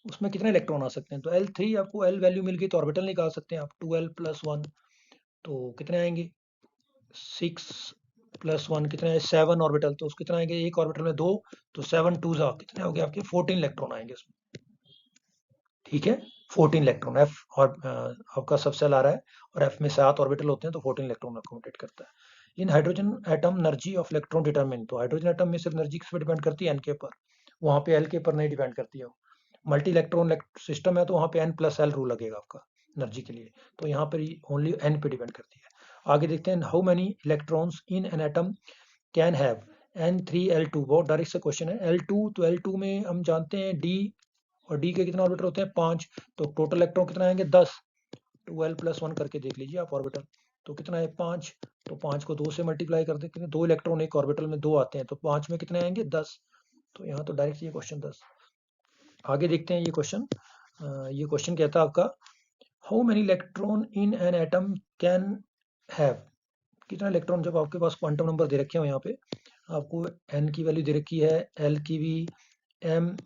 उसमें कितने इलेक्ट्रॉन आ सकते हैं? तो L3 आपको L वैल्यू मिल गई तो ऑर्बिटल निकाल सकते हैं आप, 2L प्लस 1, तो कितने आएंगे? 6 प्लस 1 कितने आए? 7 ऑर्बिटल, तो उसके कितने आएंगे? एक ऑर्बिटल में 2, तो 7 टू जा कितने हो गए आपके? 14 इलेक्ट्रॉन आएंगे इसमें। ठीक है, 14 इलेक्ट्रॉन एफ, और आपका सब सेल आ रहा है, और एफ में 7 ऑर्बिटल होते हैं, तो 14 इलेक्ट्रॉन अकोमोडेट करता है। In hydrogen atom energy of electron determine, तो हाइड्रोजन एटम में सिर्फ एनर्जी किस पर डिपेंड करती है? एन के पर, वहाँ पे एल के पर नहीं डिपेंड करती है। मल्टी इलेक्ट्रॉन सिस्टम है तो वहाँ पे एन प्लस एल रूल लगेगा आपका एनर्जी के लिए, तो यहाँ पर ओनली एन पे डिपेंड करती है। आगे देखते हैं, how many electrons in an atom can have N3L2, बहुत डायरेक्ट से क्वेश्चन है। L2, तो L2 में हम जानते हैं D, और D के कितने ऑर्बिटल होते हैं? 5, तो टोटल इलेक्ट्रॉन कितना आएंगे? 10। 2L प्लस 1 करके देख लीजिए आप ऑर्बिटल, तो कितना है? 5, तो 5 को 2 से मल्टीप्लाई कर दे, कितने? 2 इलेक्ट्रॉन एक ऑर्बिटल में 2 आते हैं, तो 5 में कितने आएंगे? 10। तो यहाँ तो डायरेक्ट ये क्वेश्चन 10। आगे देखते हैं ये क्वेश्चन कहता है आपका, how many electron in an atom can have, कितना इलेक्ट्रॉन जब आपके पास क्वांटम नंबर दे रखे हो, यहाँ पे आपको n की वैल्यू दे रखी है, l की भी, m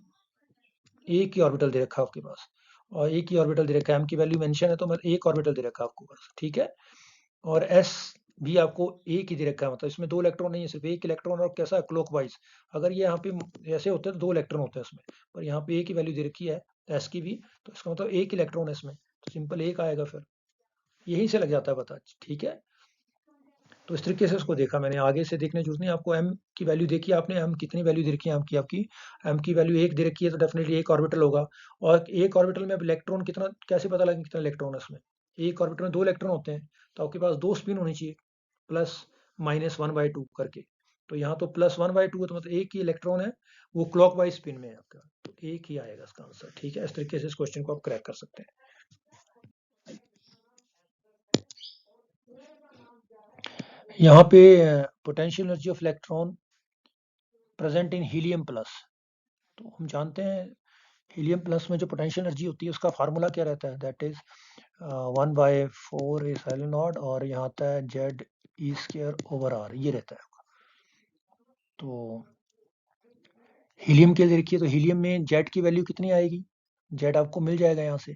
एक ही ऑर्बिटल दे रखा है आपके पास, और एक ही ऑर्बिटल दे रखा है, m की वैल्यू मेंशन है तो मतलब एक ऑर्बिटल दे रखा है आपको बस। ठीक है, और s भी आपको एक ही दे रखा है, मतलब इसमें 2 इलेक्ट्रॉन नहीं है, सिर्फ एक इलेक्ट्रॉन, और कैसा? क्लॉकवाइज। अगर ये यहाँ पे ऐसे होते तो 2 इलेक्ट्रॉन होते हैं इसमें, पर यहाँ पे एक ही वैल्यू दे रखी है s की भी, तो इसका मतलब एक इलेक्ट्रॉन है इसमें, तो सिंपल एक आएगा फिर, यहीं से लग जाता है पता। ठीक है, तो इस तरीके से उसको देखा मैंने, आगे से देखने की जरूरत नहीं आपको। एम की वैल्यू देखी आपने, एम कितनी वैल्यू दे रखी है एम की आपकी? एम की वैल्यू एक दे रखी है, तो डेफिनेटली एक ऑर्बिटल होगा, और एक ऑर्बिटल में अब इलेक्ट्रॉन कितना, कैसे पता लगे कितना इलेक्ट्रॉन है उसमें? एक ऑर्बिटल में 2 इलेक्ट्रॉन होते हैं, तो आपके पास 2 स्पिन होनी चाहिए, प्लस माइनस 1/2 करके, तो यहाँ तो +1/2 है, तो मतलब एक ही इलेक्ट्रॉन है, वो क्लॉकवाइज स्पिन में है आपका, तो एक ही आएगा इसका आंसर। ठीक है, इस तरीके से इस क्वेश्चन को आप क्रैक कर सकते हैं। यहाँ पे potential energy of electron present in helium plus, तो हम जानते हैं हीलियम प्लस में जो पोटेंशियल एनर्जी होती है उसका फार्मूला क्या रहता है? दैट इज 1/4 एप्सिलॉन नॉट, और यहाँ आता है Z(E²/R), ये रहता है। तो हीलियम के लिए देखिए, तो हीलियम में जेड की वैल्यू कितनी आएगी? जेड आपको मिल जाएगा यहाँ से,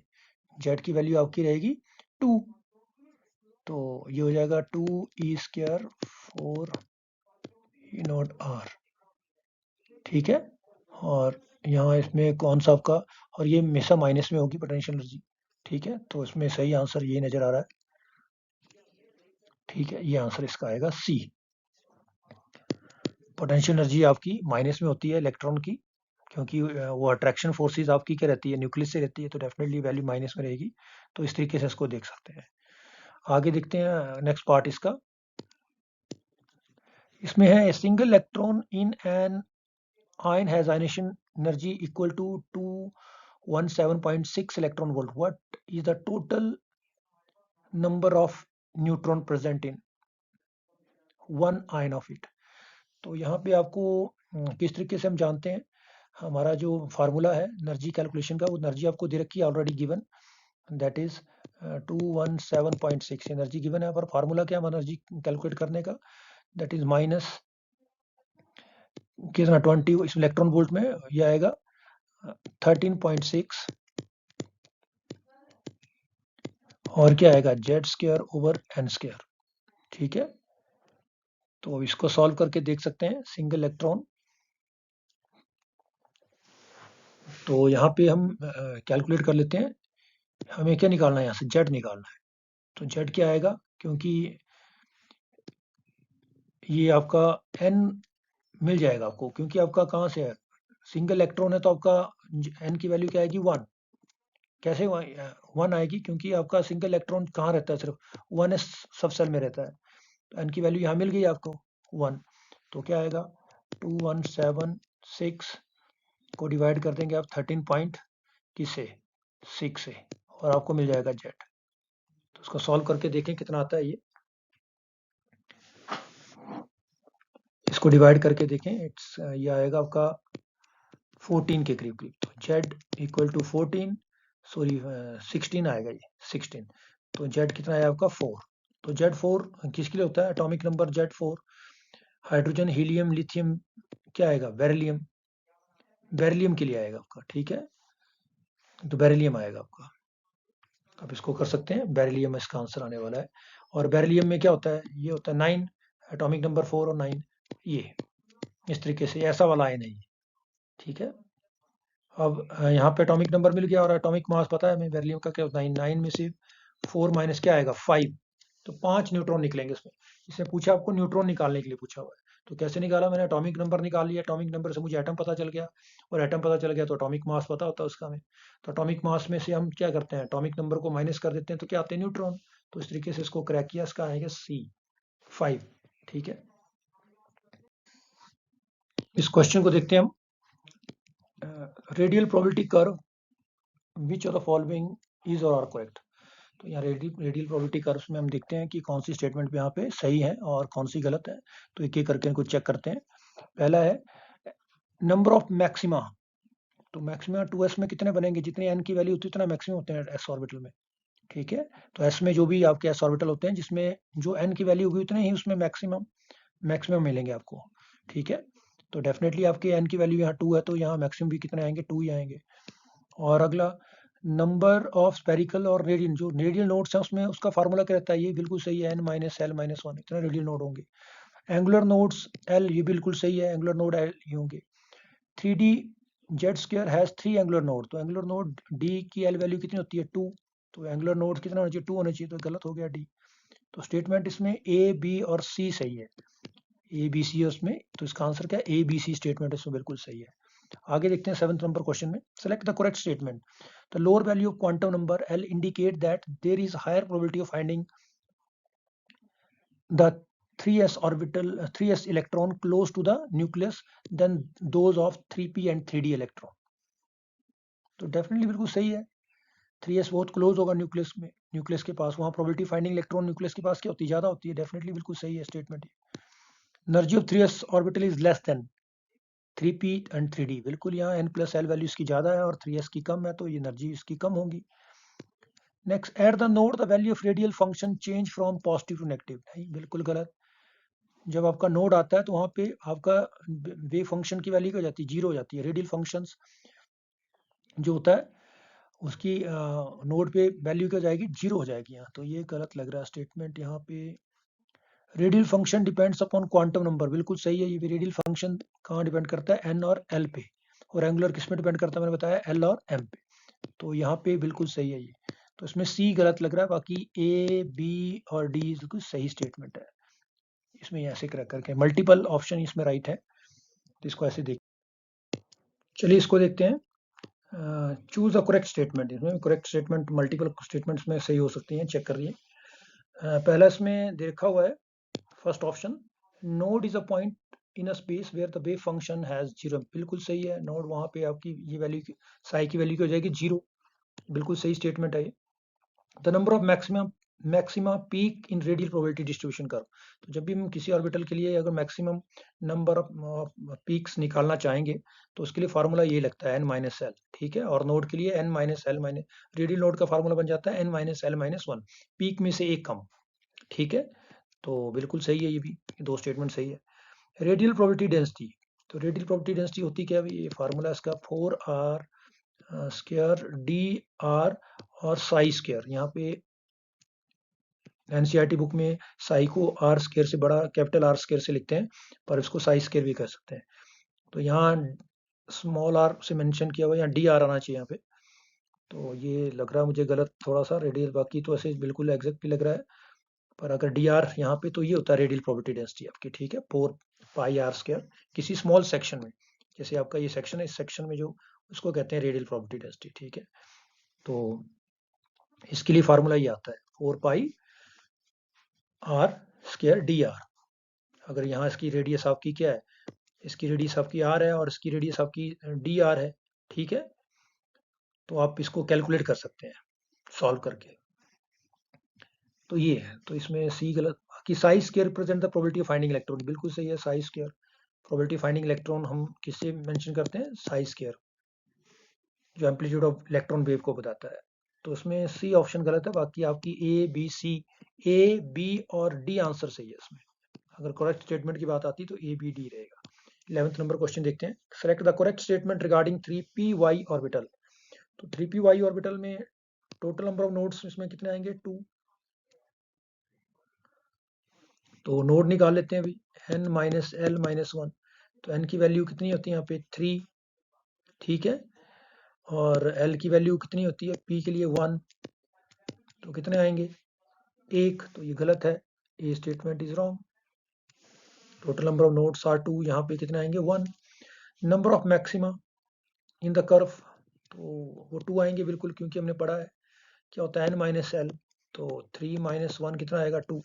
जेड की वैल्यू आपकी रहेगी 2, तो ये हो जाएगा 2E²/4E0R। ठीक है, और यहाँ इसमें कौन सा आपका, और ये हमेशा माइनस में होगी पोटेंशियल एनर्जी। ठीक है, तो इसमें सही आंसर ये नजर आ रहा है। ठीक है, ये आंसर इसका आएगा सी। पोटेंशियल एनर्जी आपकी माइनस में होती है इलेक्ट्रॉन की, क्योंकि वो अट्रैक्शन फोर्सेस आपकी क्या रहती है? न्यूक्लियस से रहती है, तो डेफिनेटली वैल्यू माइनस में रहेगी। तो इस तरीके से इसको देख सकते हैं। आगे देखते हैं नेक्स्ट पार्ट इसका। इसमें है, single electron in N ion has ionization energy equal to 217.6 electron volt. What is the total number of neutron present in one ion of it? तो यहाँ पे आपको किस तरीके से हम जानते हैं, हमारा जो फार्मूला है एनर्जी कैलकुलेशन का, वो एनर्जी आपको दे रखी है already given, that is 217.6 energy given है, पर फार्मूला क्या है एनर्जी कैलकुलेट करने का? दैट इज माइनस कितना 20, इस इलेक्ट्रॉन वोल्ट में ये आएगा 13.6, और क्या आएगा? Z²/n²। ठीक है, तो इसको सॉल्व करके देख सकते हैं सिंगल इलेक्ट्रॉन। तो यहाँ पे हम कैलकुलेट कर लेते हैं, हमें क्या निकालना है? यहाँ से Z निकालना है, तो Z क्या आएगा? क्योंकि ये आपका n मिल जाएगा आपको, क्योंकि आपका कहाँ से है, सिंगल इलेक्ट्रॉन है तो आपका n की वैल्यू क्या आएगी, 1। कैसे 1 आएगी, क्योंकि आपका सिंगल इलेक्ट्रॉन कहाँ रहता है, सिर्फ 1s सब सेल में रहता है। तो n की वैल्यू यहाँ मिल गई आपको 1। तो क्या आएगा, 2176 को डिवाइड कर देंगे आप 13 पॉइंट किससे, 6 से, और आपको मिल जाएगा जेड। तो उसको सॉल्व करके देखें कितना आता है ये, इसको डिवाइड करके देखें, ये आएगा आपका 14 के करीब करीब। तो जेड इक्वल टू 14, सॉरी 16 आएगा ये, 16। तो जेड कितना आया आपका 4। तो जेड 4 किसके लिए होता है, atomic number Z 4, hydrogen, helium, lithium, क्या आएगा, बेरिलियम, बेरिलियम के लिए आएगा आपका, ठीक है। तो बेरिलियम आएगा आपका, आप इसको कर सकते हैं, बेरिलियम इसका आंसर आने वाला है। और बेरिलियम में क्या होता है, ये होता है 9, एटॉमिक नंबर 4 और 9, ये इस तरीके से ऐसा वाला आयन है ये, ठीक है। अब यहाँ पे एटॉमिक नंबर मिल गया और एटॉमिक मास पता है हमें बेरिलियम का क्या होता है, 9 में से 4 माइनस क्या आएगा, 5। तो 5 न्यूट्रॉन निकलेंगे इसमें। इसने पूछा आपको न्यूट्रॉन निकालने के लिए पूछा हुआ है। तो कैसे निकाला, मैंने एटॉमिक नंबर निकाल लिया, एटॉमिक नंबर से मुझे एटम पता चल गया, और एटम पता चल गया तो एटॉमिक मास पता होता है उसका हमें। तो एटॉमिक मास में से हम क्या करते हैं, एटॉमिक नंबर को माइनस कर देते हैं, तो क्या आते हैं, न्यूट्रॉन। तो इस तरीके से इसको क्रैक किया, इसका आएगा C5, ठीक है। इस क्वेश्चन को देखते हैं हम, radial probability curve which of the following is और आर करेक्ट। तो यहाँ रेडियल प्रोबेबिलिटी कर्व्स में हम देखते हैं कि कौन सी स्टेटमेंट यहाँ पे सही है और कौन सी गलत है। तो एक एक करके इनको चेक करते हैं। पहला है नंबर ऑफ मैक्सिमा। तो मैक्सिमा 2s में कितने बनेंगे, जितनी n की वैल्यू होती है उतना मैक्सिमम होते हैं s ऑर्बिटल में, ठीक है। तो s में जो भी आपके s ऑर्बिटल होते हैं, जिसमें जो n की वैल्यू होगी उतने ही उसमें मैक्सिमम मैक्सिमम मिलेंगे आपको, ठीक है। तो डेफिनेटली आपके n की वैल्यू यहाँ 2 है, तो यहाँ मैक्सिमम भी कितने आएंगे, 2 ही आएंगे। और अगला नंबर ऑफ स्पेरिकल और रेडियल, जो रेडियल नोड्स हैं उसमें उसका फार्मूला क्या रहता है, ये बिल्कुल सही है, n माइनस एल माइनस 1 इतने रेडियल नोड होंगे। एंगुलर नोड्स l, ये बिल्कुल सही है, एंगुलर नोड l ही होंगे। 3D Z square has 3 angular node, तो एंगुलर नोड d की l वैल्यू कितनी होती है, 2। तो एंगुलर नोड कितना होना चाहिए, 2 होना चाहिए, तो गलत हो गया d। तो स्टेटमेंट इसमें a b और c सही है, a b c है उसमें, तो इसका आंसर क्या है, a b c स्टेटमेंट इसमें बिल्कुल सही है। आगे देखते हैं 7th नंबर क्वेश्चन में, select the correct statement. The lower value of quantum number l indicate that there is higher probability of finding the 3s orbital 3s electron close to the nucleus than those of 3p and 3d electron। तो डेफिनेटली बिल्कुल सही है, 3s बहुत क्लोज होगा न्यूक्लियस में, न्यूक्लियस के पास, वहाँ प्रोबेबिलिटी फाइंडिंग इलेक्ट्रॉन न्यूक्लियस के पास क्या होती है, ज्यादा होती है। डेफिनेटली बिल्कुल सही है statement. Energy of 3s orbital is less than 3p and 3d, बिल्कुल यहाँ n प्लस एल वैल्यू इसकी ज्यादा है और 3s की कम है, तो ये एनर्जी इसकी कम होगी। Next, at the node the value of radial function change from positive to negative, नहीं बिल्कुल गलत। जब आपका नोड आता है तो वहाँ पे आपका वेव फंक्शन की वैल्यू क्या हो जाती है, जीरो हो जाती है। रेडियल फंक्शंस जो होता है उसकी नोड पे वैल्यू क्या हो जाएगी, जीरो हो जाएगी यहाँ, तो ये गलत लग रहा है स्टेटमेंट यहाँ पे। Radial function depends upon quantum number, बिल्कुल सही है, ये रेडियल फंक्शन कहाँ डिपेंड करता है, एन और एल पे। और एंगुलर किस में डिपेंड करता है, मैंने बताया एल और एम पे। तो यहाँ पे बिल्कुल सही है ये। तो इसमें सी गलत लग रहा है, बाकी ए बी और डी बिल्कुल सही स्टेटमेंट है। इसमें ऐसे क्रैक करके मल्टीपल ऑप्शन इसमें राइट है, तो इसको ऐसे देख। चलिए इसको देखते हैं, चूज अ करेक्ट स्टेटमेंट। इसमें करेक्ट स्टेटमेंट मल्टीपल स्टेटमेंट्स में सही हो सकती हैं, चेक करिए। पहला इसमें देखा हुआ है first option, node is a point in a space where the wave function has zero, बिल्कुल सही है। नोड वहाँ पे आपकी ये वैल्यू साई की वैल्यू की हो जाएगी जीरो, बिल्कुल सही स्टेटमेंट है ये। The number of maximum maxima peak in radial probability distribution curve, तो जब भी हम किसी ऑर्बिटल के लिए अगर मैक्सिमम नंबर ऑफ पीक्स निकालना चाहेंगे तो उसके लिए फार्मूला ये लगता है n माइनस एल, ठीक है। और नोड के लिए n minus L minus, radial node का फार्मूला बन जाता है n minus L minus 1, peak में से एक कम, ठीक है। तो बिल्कुल सही है, ये भी दो स्टेटमेंट सही है। रेडियल प्रोबेबिलिटी डेंसिटी, तो रेडियल प्रोबेबिलिटी डेंसिटी होती क्या है, ये फार्मूला इसका 4r स्क्वायर डी आर और साई स्क्वायर। यहाँ पे एनसीईआरटी बुक में साई को आर स्क्वायर से बड़ा कैपिटल आर स्क्वायर से लिखते हैं, पर इसको साई स्क्वायर भी कर सकते हैं। तो यहाँ स्मॉल आर से मेंशन किया हुआ, यहाँ डी आर आना चाहिए यहाँ पे। तो ये लग रहा है मुझे गलत थोड़ा सा रेडियल, बाकी तो ऐसे बिल्कुल एग्जैक्ट भी लग रहा है। पर अगर डी आर यहाँ पे तो ये होता है रेडियल प्रोबेबिलिटी डेंसिटी आपकी, ठीक है, 4πr² किसी स्मॉल सेक्शन में, जैसे आपका ये सेक्शन है, इस सेक्शन में जो उसको कहते हैं रेडियल प्रोबेबिलिटी डेंसिटी, ठीक है। तो इसके लिए फार्मूला ये आता है 4πr²dr। अगर यहाँ इसकी रेडियस आपकी क्या है, इसकी रेडियस आपकी आर है और इसकी रेडियस आपकी डी आर है, ठीक है। तो आप इसको कैलकुलेट कर सकते हैं सॉल्व करके। तो ये है, तो इसमें सी गलत। बाकी size square represent the probability of finding electron, बिल्कुल सही है। Size square probability finding electron हम किससे मेंशन करते हैं, साइज स्क्वायर, जो एम्पलीट्यूड ऑफ इलेक्ट्रॉन वेव को बताता है। तो इसमें सी ऑप्शन गलत है, बाकी आपकी ए बी और डी आंसर सही है इसमें। अगर करेक्ट स्टेटमेंट की बात आती तो ए बी डी रहेगा। 11th नंबर क्वेश्चन देखते हैं। Select the correct statement regarding 3p orbital. तो 3p ऑर्बिटल में टोटल नंबर ऑफ नोड्स इसमें कितने आएंगे, 2। तो नोड निकाल लेते हैं अभी, n माइनस एल माइनस 1। तो n की वैल्यू कितनी होती है यहाँ पे 3, ठीक है। और l की वैल्यू कितनी होती है p के लिए 1, तो कितने आएंगे 1। तो ये गलत है, A statement is wrong. Total number of nodes are 2, यहाँ पे कितने आएंगे 1। Number of maxima in the curve, तो वो 2 आएंगे बिल्कुल, क्योंकि हमने पढ़ा है क्या होता है n माइनस एल। तो 3 माइनस 1 कितना आएगा 2।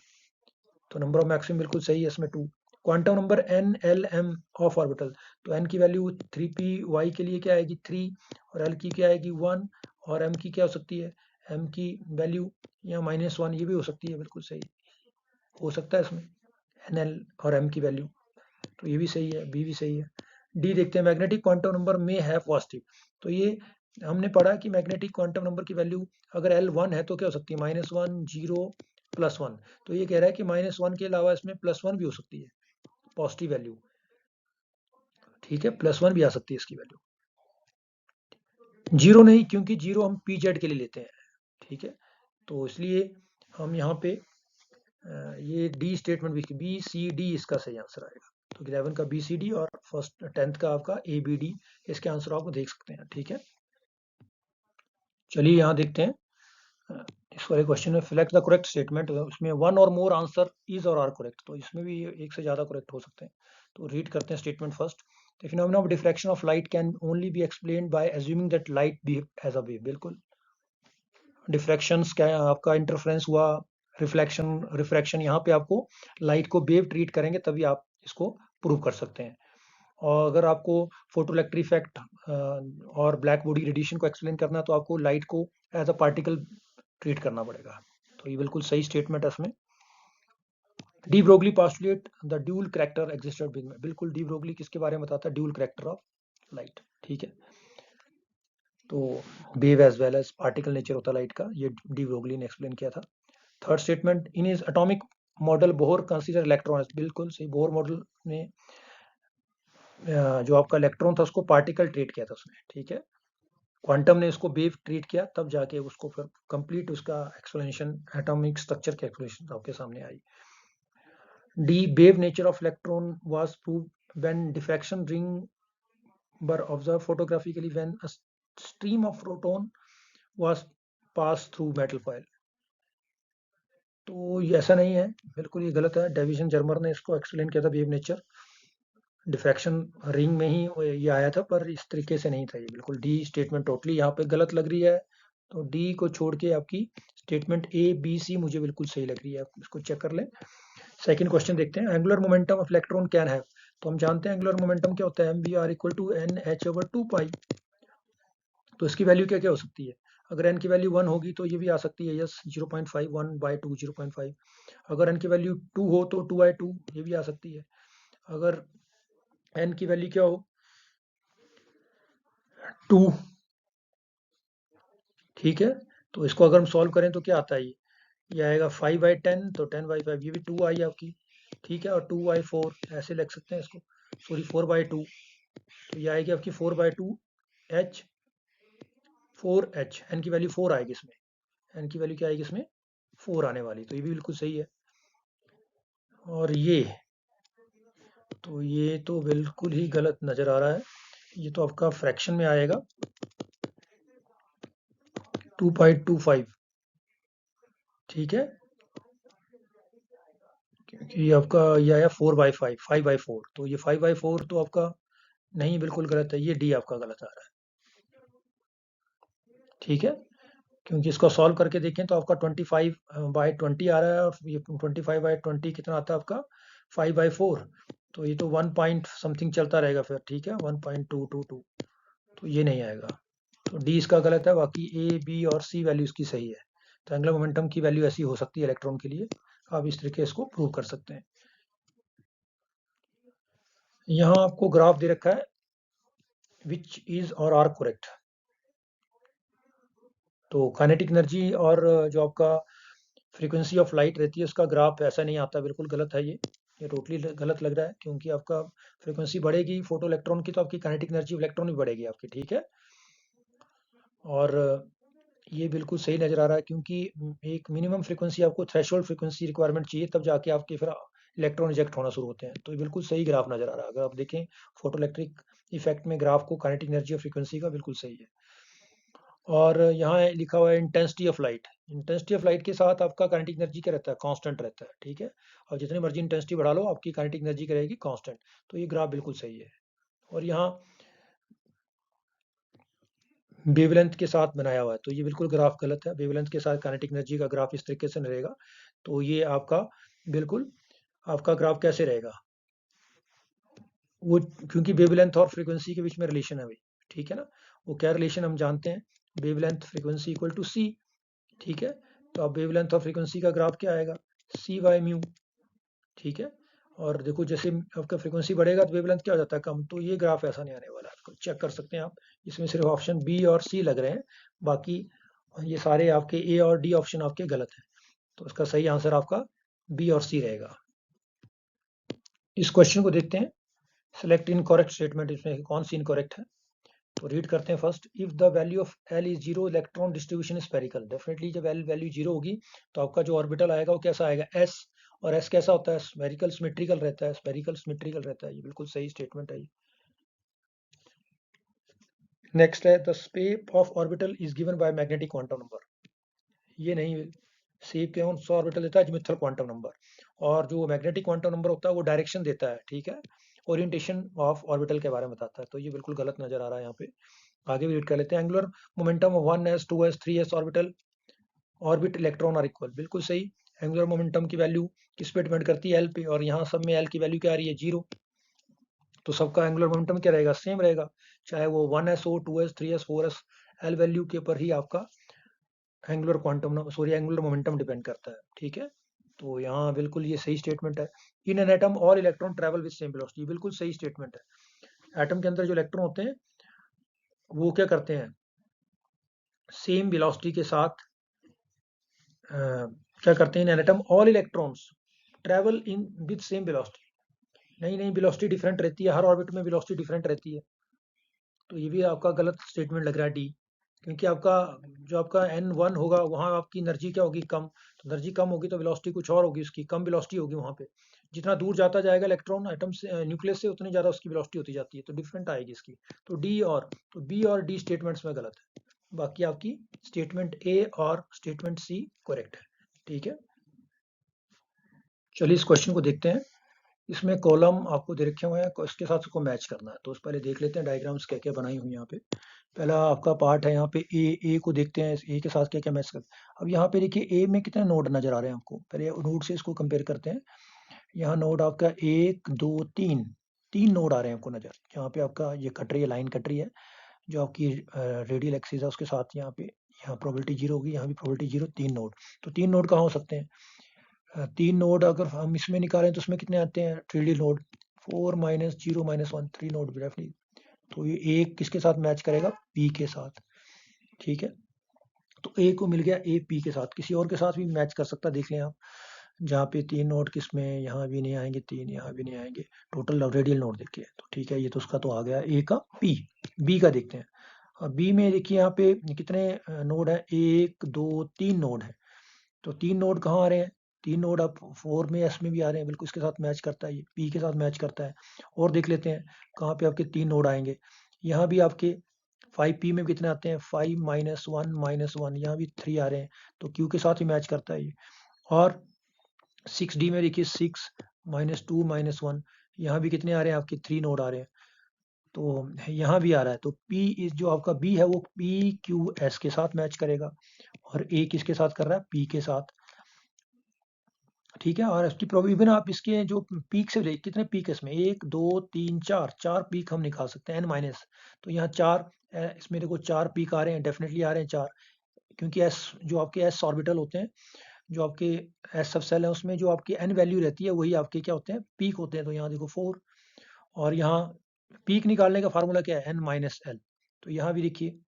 तो नंबर ऑफ मैक्सिमम बिल्कुल सही है इसमें 2। Quantum number n l m of orbital, तो n की वैल्यू 3p के लिए क्या आएगी 3, और l की क्या आएगी 1, और m की क्या हो सकती है, m की वैल्यू या -1, ये भी हो सकती है, बिल्कुल सही हो सकता है इसमें nl और m की वैल्यू। तो ये भी सही है, बी भी सही है। डी देखते हैं, मैग्नेटिक क्वांटम नंबर में है पॉजिटिव। तो ये हमने पढ़ा कि मैग्नेटिक क्वांटम नंबर की वैल्यू अगर एल 1 है तो क्या हो सकती है, -1, 0, +1। तो ये कह रहा है कि -1 के अलावा इसमें +1 भी हो सकती है पॉजिटिव वैल्यू, ठीक है, +1 भी आ सकती है इसकी वैल्यू। 0 नहीं, क्योंकि 0 हम pz के लिए लेते हैं, ठीक है। तो इसलिए हम यहाँ पे ये D statement B C D इसका सही आंसर आएगा। तो 11 का बी सी डी और फर्स्ट 10th का आपका ए बी डी, इसके आंसर आप देख सकते हैं, ठीक है। चलिए यहाँ देखते हैं इस वाले क्वेश्चन में सिलेक्ट द करेक्ट स्टेटमेंट। उसमें वन और मोर आंसर इज और आर करेक्ट, तो इसमें भी एक से ज़्यादा करेक्ट हो सकते हैं। तो रीड करते हैं statement first. The phenomena of diffraction of light can only be explained by assuming that light behave as a wave. बिल्कुल, डिफ्रैक्शंस क्या है, आपका इंटरफेरेंस हुआ, रिफ्रैक्शन, यहाँ पे आपको लाइट को वेव ट्रीट करेंगे तभी आप इसको प्रूव कर सकते हैं। और अगर आपको फोटो इलेक्ट्रिक इफेक्ट और ब्लैक बॉडी रेडिएशन को एक्सप्लेन करना है तो आपको लाइट को एज अ पार्टिकल ट्रीट करना पड़ेगा। तो ये बिल्कुल सही स्टेटमेंट है इसमें। De Broglie postulate the dual character existed big में। बिल्कुल, डी ब्रोगली किसके बारे में बताता है, ड्यूल कैरेक्टर ऑफ लाइट, ठीक है। तो wave as well as particle nature होता है लाइट का, ये डी ब्रोगली ने एक्सप्लेन किया था। Third statement, in is atomic model Bohr consider electron. बिल्कुल सही, बोहर मॉडल ने जो आपका इलेक्ट्रॉन था उसको पार्टिकल ट्रीट किया था उसने, ठीक है। क्वांटम ने इसको वेव ट्रीट किया, तब जाके उसको फिर कंप्लीट उसका एक्सप्लेनेशन, एटॉमिक स्ट्रक्चर की एक्सप्लेनेशन आपके सामने आई। The wave nature of electron was proved when diffraction ring were observe photographically when a stream of proton was pass through metal foil. तो ये ऐसा नहीं है, बिल्कुल ये गलत है। डेविसन जर्मर ने इसको एक्सप्लेन किया था वेव नेचर, डिफ्रैक्शन रिंग में ही ये आया था, पर इस तरीके से नहीं था ये। बिल्कुल डी स्टेटमेंट टोटली यहाँ पे गलत लग रही है। तो डी को छोड़ के आपकी स्टेटमेंट ए बी सी मुझे बिल्कुल सही लग रही है, आप इसको चेक कर लें। सेकंड क्वेश्चन देखते हैं, angular momentum of electron can have. तो हम जानते हैं एंगुलर मोमेंटम क्या होता है, M V R equal to N H over 2 pi. तो इसकी वैल्यू क्या क्या हो सकती है, अगर एन की वैल्यू 1 होगी तो ये भी आ सकती है, यस 0.5, 1/2 0.5। अगर एन की वैल्यू 2 हो तो 2/2 ये भी आ सकती है। अगर एन की वैल्यू क्या हो 2, ठीक है। तो इसको अगर हम सॉल्व करें तो क्या आता है, ये आएगा 5/10, तो 10/5, ये भी 2 आई आपकी, ठीक है। और 2/4 ऐसे लिख सकते हैं इसको, सॉरी 4/2। तो ये आएगी आपकी 4/2 एच 4h, एन की वैल्यू 4 आएगी इसमें, एन की वैल्यू क्या आएगी इसमें 4 आने वाली। तो ये भी बिल्कुल सही है। और ये तो बिल्कुल ही गलत नजर आ रहा है, ये तो आपका फ्रैक्शन में आएगा 2.25, ठीक है। क्योंकि ये आपका ये आया 4/5 5/4, तो ये 5/4 तो आपका नहीं, बिल्कुल गलत है, ये डी आपका गलत आ रहा है। ठीक है, क्योंकि इसको सॉल्व करके देखें तो आपका 25/20 आ रहा है, और ये 25/20 कितना आता है आपका 5/4, तो ये तो 1 पॉइंट समथिंग चलता रहेगा फिर। ठीक है, 1.222, तो ये नहीं आएगा, तो डी इसका गलत है। बाकी ए बी और सी वैल्यू इसकी सही है। तो एंगुलर मोमेंटम की वैल्यू ऐसी हो सकती है इलेक्ट्रॉन के लिए, आप इस तरीके इसको प्रूव कर सकते हैं। यहाँ आपको ग्राफ दे रखा है विच इज और आर करेक्ट। तो काइनेटिक एनर्जी और जो आपका फ्रीक्वेंसी ऑफ लाइट रहती है उसका ग्राफ ऐसा नहीं आता, बिल्कुल गलत है ये टोटली गलत लग रहा है, क्योंकि आपका फ्रीक्वेंसी बढ़ेगी फोटो इलेक्ट्रॉन की तो आपकी काइनेटिक एनर्जी इलेक्ट्रॉन भी बढ़ेगी आपकी। ठीक है, और ये बिल्कुल सही नज़र आ रहा है, क्योंकि एक मिनिमम फ्रीक्वेंसी आपको थ्रेशोल्ड फ्रीक्वेंसी रिक्वायरमेंट चाहिए, तब जाके आपके फिर इलेक्ट्रॉन रिजेक्ट होना शुरू होते हैं। तो ये बिल्कुल सही ग्राफ नज़र आ रहा है, अगर आप देखें फोटो इलेक्ट्रिक इफेक्ट में ग्राफ को काइनेटिक एनर्जी और फ्रीक्वेंसी का बिल्कुल सही है। और यहाँ लिखा हुआ है intensity of light. Intensity of light के साथ आपका काइनेटिक एनर्जी क्या रहता है, कांस्टेंट रहता है। ठीक है, और जितनी मर्जी इंटेंसिटी बढ़ा लो आपकी काइनेटिक एनर्जी क्या रहेगी, कांस्टेंट। तो ये ग्राफ बिल्कुल सही है। और यहाँ वेवलेंथ के साथ बनाया हुआ है, तो ये बिल्कुल ग्राफ गलत है। वेवलेंथ के साथ काइनेटिक एनर्जी का ग्राफ इस तरीके से नहीं रहेगा, तो ये आपका बिल्कुल आपका ग्राफ कैसे रहेगा, वो क्योंकि वेवलेंथ और फ्रीक्वेंसी के बीच में रिलेशन है भाई। ठीक है ना, वो क्या रिलेशन हम जानते हैं, वेवलेंथ फ्रीक्वेंसी इक्वल टू सी। ठीक है, तो अब वेवलेंथ और फ्रीक्वेंसी का ग्राफ क्या आएगा, सी बाय म्यू। ठीक है, और देखो जैसे आपका फ्रीक्वेंसी बढ़ेगा तो वेवलेंथ क्या हो जाता है, कम, तो ये ग्राफ ऐसा नहीं आने वाला, आपको चेक कर सकते हैं आप। इसमें सिर्फ ऑप्शन बी और सी लग रहे हैं, बाकी ये सारे आपके ए और डी ऑप्शन आपके गलत हैं। तो इसका सही आंसर आपका बी और सी रहेगा। इस क्वेश्चन को देखते हैं, सेलेक्ट इनकरेक्ट स्टेटमेंट, इसमें कौन सी इनकरेक्ट है। तो रीड करते हैं first, if the value of L is zero electron distribution spherical. Definitely जब एल वैल्यू जीरो होगी तो आपका जो ऑर्बिटल आएगा वो कैसा आएगा, एस। और एस कैसा होता है, स्पेरिकल सिमेट्रिकल रहता है, स्पेरिकल सिमेट्रिकल रहता है। ये बिल्कुल सही स्टेटमेंट है। नेक्स्ट है, the shape of orbital is given by magnetic quantum number. ये नहीं, शेप कौन सा ऑर्बिटल देता है, ज्योमेट्रिकल क्वांटम नंबर। और जो मैग्नेटिक क्वांटम नंबर होता है वो डायरेक्शन देता है। ठीक है, ओरिएंटेशन ऑफ ऑर्बिटल के बारे में बताता है, तो ये बिल्कुल गलत नजर आ रहा है यहाँ पे। आगे भी रीड कर लेते हैं, angular momentum of 1s 2s 3s orbital orbit electron are equal. बिल्कुल सही, एंगुलर मोमेंटम की वैल्यू किस पे डिपेंड करती है, एल पे, और यहाँ सब में एल की वैल्यू क्या आ रही है, जीरो। तो सबका एंगुलर मोमेंटम क्या रहेगा, सेम रहेगा, चाहे वो 1s हो 2s 3s 4s, L value के ऊपर ही आपका angular quantum sorry angular momentum depend करता है। ठीक है, तो यहाँ बिल्कुल ये सही स्टेटमेंट है। In an atom all electron travel with same velocity, बिल्कुल सही स्टेटमेंट है। एटम के अंदर जो इलेक्ट्रॉन होते हैं वो क्या करते हैं, सेम वेलोसिटी के साथ क्या करते हैं, in an atom all electrons travel in with same velocity. नहीं नहीं, वेलोसिटी डिफरेंट रहती है, हर ऑर्बिट में वेलोसिटी डिफरेंट रहती है। तो ये भी आपका गलत स्टेटमेंट लग रहा है डी, क्योंकि आपका जो आपका N1 होगा वहाँ आपकी एनर्जी क्या होगी, कम। तो एनर्जी कम होगी तो वेलोसिटी कुछ और होगी, उसकी कम वेलोसिटी होगी वहाँ पे। जितना दूर जाता जाएगा इलेक्ट्रॉन एटम से न्यूक्लियस से, उतनी ज़्यादा उसकी वेलोसिटी होती जाती है, तो डिफरेंट आएगी इसकी। तो बी और डी स्टेटमेंट्स में गलत है। बाकी आपकी स्टेटमेंट ए और स्टेटमेंट सी करेक्ट है। ठीक है, चलिए इस क्वेश्चन को देखते हैं। इसमें कॉलम आपको दे रखे हुए हैं, इसके साथ उसको मैच करना है। तो उस पहले देख लेते हैं डायग्राम्स क्या क्या बनाई हुई हैं यहाँ पे। पहला आपका पार्ट है यहाँ पे ए को देखते हैं, ए के साथ क्या क्या मैच कर। अब यहाँ पे देखिए ए में कितने नोड नजर आ रहे हैं आपको, पहले नोड से इसको कंपेयर करते हैं। यहाँ नोड आपका 1 2 3, 3 नोड आ रहे हैं आपको नजर। यहाँ पे आपका ये कट रही है, लाइन कट रही है, जो आपकी रेडियल एक्सिस है उसके साथ। यहाँ पे यहाँ प्रोबेबिलिटी जीरो होगी, यहाँ भी प्रोबेबिलिटी जीरो, 3 नोड। तो 3 नोड कहाँ हो सकते हैं, 3 नोड अगर हम इसमें निकालें तो उसमें कितने आते हैं, 3D नोड, 4 - 0 - 1, 3 नोड डेफिनेटली। तो ये एक किसके साथ मैच करेगा, पी के साथ। ठीक है, तो ए को मिल गया, ए पी के साथ, किसी और के साथ भी मैच कर सकता है, देख लें आप। जहाँ पे 3 नोड किसमें, यहाँ भी नहीं आएंगे, तीन यहाँ भी नहीं आएंगे, टोटल रेडियल नोड देखिए। तो ठीक है, ये तो उसका तो आ गया ए का पी। बी का देखते हैं। अब बी में देखिए यहाँ पे कितने नोड है, 1 2 3 नोड है। तो 3 नोड कहाँ आ रहे हैं, 3 नोड आप 4 में एस में भी आ रहे हैं, बिल्कुल इसके साथ मैच करता है, ये पी के साथ मैच करता है। और देख लेते हैं कहाँ पे आपके 3 नोड आएंगे। यहाँ भी आपके 5p में कितने आते हैं, 5 - 1 - 1, यहाँ भी 3 आ रहे हैं, तो क्यू के साथ ही मैच करता है ये। और 6D में देखिए 6 -2 -1, यहाँ भी कितने आ रहे हैं आपके 3 नोड आ रहे हैं, तो यहाँ भी आ रहा है, तो P इस जो आपका B है वो PQS के साथ मैच करेगा, और A किसके साथ कर रहा है, P के साथ, ठीक है। और इसकी इवन आप इसके जो पीक से कितने पीक है इसमें, 1 2 3 4, 4 पीक हम निकाल सकते हैं, n माइनस, तो यहाँ 4, इसमें देखो 4 पीक आ रहे हैं, डेफिनेटली आ रहे हैं 4, क्योंकि s जो आपके s ऑर्बिटल होते हैं, जो आपके s सब सेल है, उसमें जो आपकी n वैल्यू रहती है वही आपके क्या होते हैं, पीक होते हैं, तो यहाँ देखो 4, और यहाँ पीक निकालने का फार्मूला क्या है, n माइनस एल, तो यहाँ भी देखिए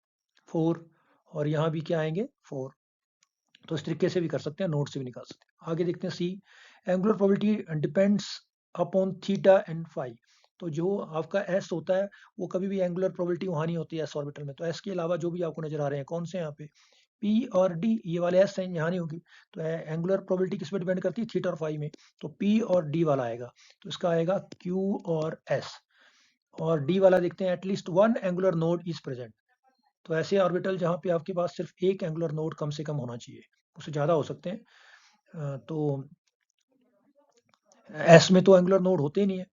4, और यहाँ भी क्या आएंगे 4, तो इस तरीके से भी कर सकते हैं, नोट से भी निकाल सकते हैं। आगे देखते हैं see, angular probability depends upon theta and phi, तो जो आपका एस होता है वो कभी भी एंगुलर प्रोबेबिलिटी वहाँ नहीं होती है एस ऑर्बिटल में, तो एस के अलावा जो भी आपको नजर आ रहे हैं कौन से यहाँ पे, पी और डी, ये वाले एस हैं, यहाँ नहीं होगी, तो एंगुलर प्रोबेबिलिटी किस पे डिपेंड करती है, थीटा और फाई में, तो पी और डी वाला आएगा, तो इसका आएगा क्यू और एस, और डी वाला देखते हैं at least one angular node is present, तो ऐसे ऑर्बिटल जहाँ पे आपके पास सिर्फ एक एंगुलर नोड कम से कम होना चाहिए, उससे ज़्यादा हो सकते हैं, तो एस में तो एंगुलर नोड होते ही नहीं है,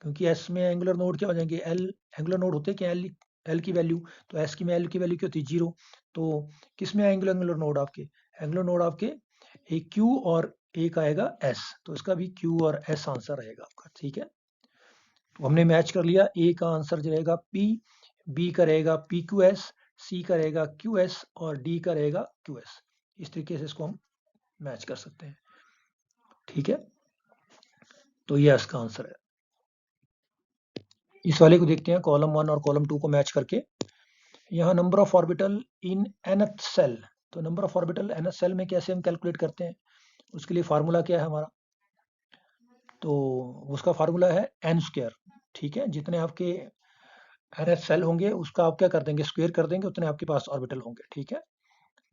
क्योंकि एस में एंगुलर नोड क्या हो जाएंगे, एल एंगुलर नोड होते हैं क्या, एल की वैल्यू, तो एस की में एल की वैल्यू क्या होती है 0, तो किस में आएंगे एंगुलर नोड आपके, एंगुलर नोड आपके एक क्यू और एक आएगा एस, तो इसका भी क्यू और एस आंसर रहेगा आपका, ठीक है। तो हमने मैच कर लिया, ए का आंसर जो रहेगा पी, बी का रहेगा पी क्यू एस, सी का रहेगा क्यू एस, और डी का रहेगा क्यू एस, इस तरीके से इसको हम मैच कर सकते हैं, ठीक है, तो ये इसका आंसर है। इस वाले को देखते हैं, कॉलम 1 और कॉलम 2 को मैच करके, यहाँ number of orbital in nth shell, तो number of orbital nth shell में कैसे हम कैलकुलेट करते हैं, उसके लिए फार्मूला क्या है हमारा, तो उसका फार्मूला है n स्क्वायर, ठीक है, जितने आपके nth सेल होंगे उसका आप क्या कर देंगे, स्क्वायर कर देंगे, उतने आपके पास ऑर्बिटल होंगे, ठीक है।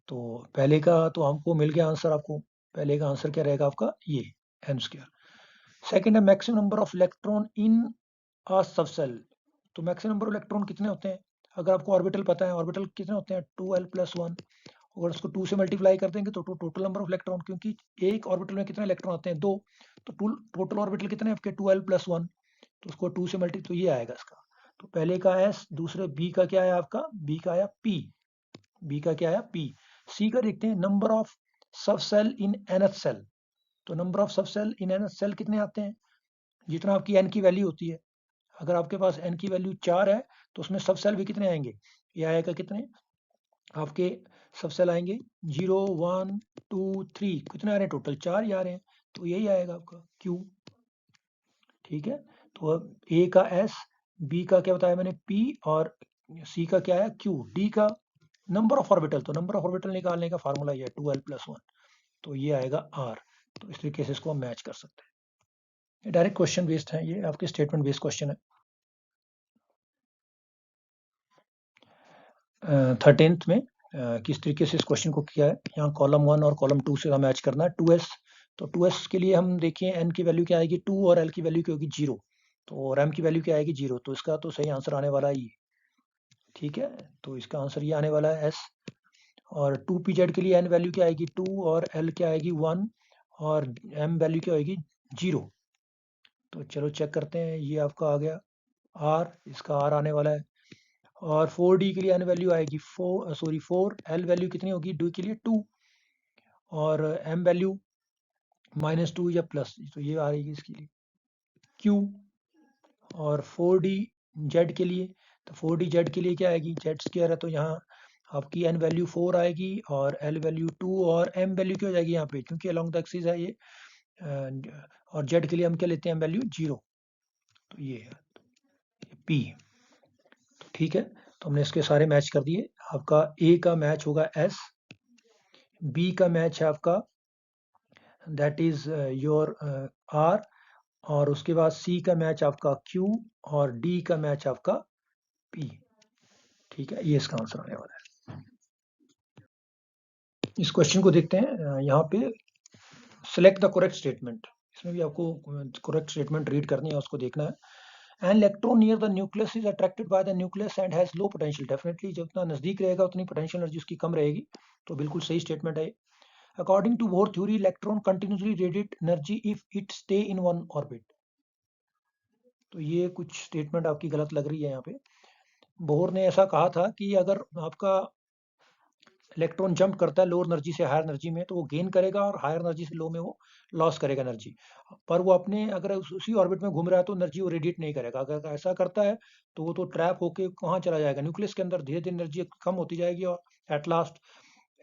तो पहले का तो हमको मिल गया आंसर, आपको पहले का आंसर क्या रहेगा आपका, ये n स्क्वायर। सेकंड है maximum number of electron in a sub shell, तो मैक्सिमम नंबर ऑफ इलेक्ट्रॉन कितने होते हैं, अगर आपको ऑर्बिटल पता है, ऑर्बिटल कितने होते हैं 2l+1, अगर उसको 2 से मल्टीप्लाई कर देंगे तो टोटल नंबर ऑफ इलेक्ट्रॉन, क्योंकि एक ऑर्बिटल में कितने इलेक्ट्रॉन आते हैं 2, तो टोटल ऑर्बिटल कितने हैं आपके 2l+1, तो उसको 2 से मल्टी, तो ये आएगा इसका, तो पहले का s, दूसरे b का क्या आया आपका, b का आया p, b का क्या आया p, c का देखते हैं नंबर ऑफ सब सेल इन nth सेल, तो नंबर ऑफ सब सेल इन nth सेल कितने आते हैं, जितना आपकी n की वैल्यू होती है, अगर आपके पास n की वैल्यू 4 है तो उसमें सब सेल भी कितने आएंगे, ये आएगा कितने आपके सब सेल आएंगे 0 1 2 3, कितने आ रहे हैं टोटल 4 ही आ रहे हैं, तो यही आएगा आपका Q, ठीक है। तो अब A का S, B का क्या बताया मैंने P, और C का क्या है Q, D का नंबर ऑफ ऑर्बिटल, तो नंबर ऑफ ऑर्बिटल निकालने का फार्मूला ये है 2l+1, तो ये आएगा R, तो इस तरीके से इसको हम मैच कर सकते हैं, ये डायरेक्ट क्वेश्चन बेस्ड है, ये आपके स्टेटमेंट बेस्ड क्वेश्चन है। 13th में किस तरीके से इस क्वेश्चन को किया है, यहाँ कॉलम 1 और कॉलम 2 से मैच करना है, 2s, तो 2s के लिए हम देखिए n की वैल्यू क्या आएगी 2, और l की वैल्यू क्या होगी 0, तो और m की वैल्यू क्या आएगी 0, तो इसका तो सही आंसर आने वाला है ये, ठीक है, तो इसका आंसर ये आने वाला है s, और 2pz के लिए n वैल्यू क्या आएगी 2, और l क्या आएगी 1, और m वैल्यू क्या आएगी 0, तो चलो चेक करते हैं, ये आपका आ गया r, इसका r आने वाला है, और 4d के लिए n वैल्यू आएगी 4, l वैल्यू कितनी होगी d के लिए 2, और m वैल्यू -2 या प्लस, तो ये आ रही है इसके लिए q, और 4d z के लिए, तो 4d z के लिए क्या आएगी, z स्क्वायर है, तो यहाँ आपकी n वैल्यू 4 आएगी, और l वैल्यू 2, और m वैल्यू क्या हो जाएगी यहाँ पे, क्योंकि अलॉन्ग द एक्सिस है ये, और z के लिए हम क्या लेते हैं वैल्यू 0, तो ये है p, तो ठीक है, तो हमने इसके सारे मैच कर दिए, आपका a का मैच होगा s, b का मैच है आपका दैट इज योर R, और उसके बाद C का मैच आपका Q, और D का मैच आपका P, ठीक है, ये इसका आंसर आने वाला है। इस क्वेश्चन को देखते हैं, यहाँ पे सिलेक्ट द करेक्ट स्टेटमेंट, इसमें भी आपको करेक्ट स्टेटमेंट रीड करनी है, उसको देखना है। An electron near the nucleus is attracted by the nucleus and has low potential, definitely जितना नजदीक रहेगा उतनी पोटेंशियल एनर्जी उसकी कम रहेगी, तो बिल्कुल सही स्टेटमेंट है। According to Bohr theory electron continuously radiate energy if it stay in one orbit. तो ये कुछ स्टेटमेंट आपकी गलत लग रही है यहाँ पे। बोर ने ऐसा कहा था कि अगर आपका इलेक्ट्रॉन जंप करता है लोअर एनर्जी से हायर एनर्जी में, तो वो गेन करेगा, और हायर एनर्जी से लो में वो लॉस करेगा एनर्जी। पर वो अपने अगर उसी ऑर्बिट में घूम रहा है तो एनर्जी वो रेडिएट नहीं करेगा। अगर ऐसा करता है तो वो तो ट्रैप होके कहाँ चला जाएगा, न्यूक्लियस के अंदर धीरे धीरे एनर्जी कम होती जाएगी, और at last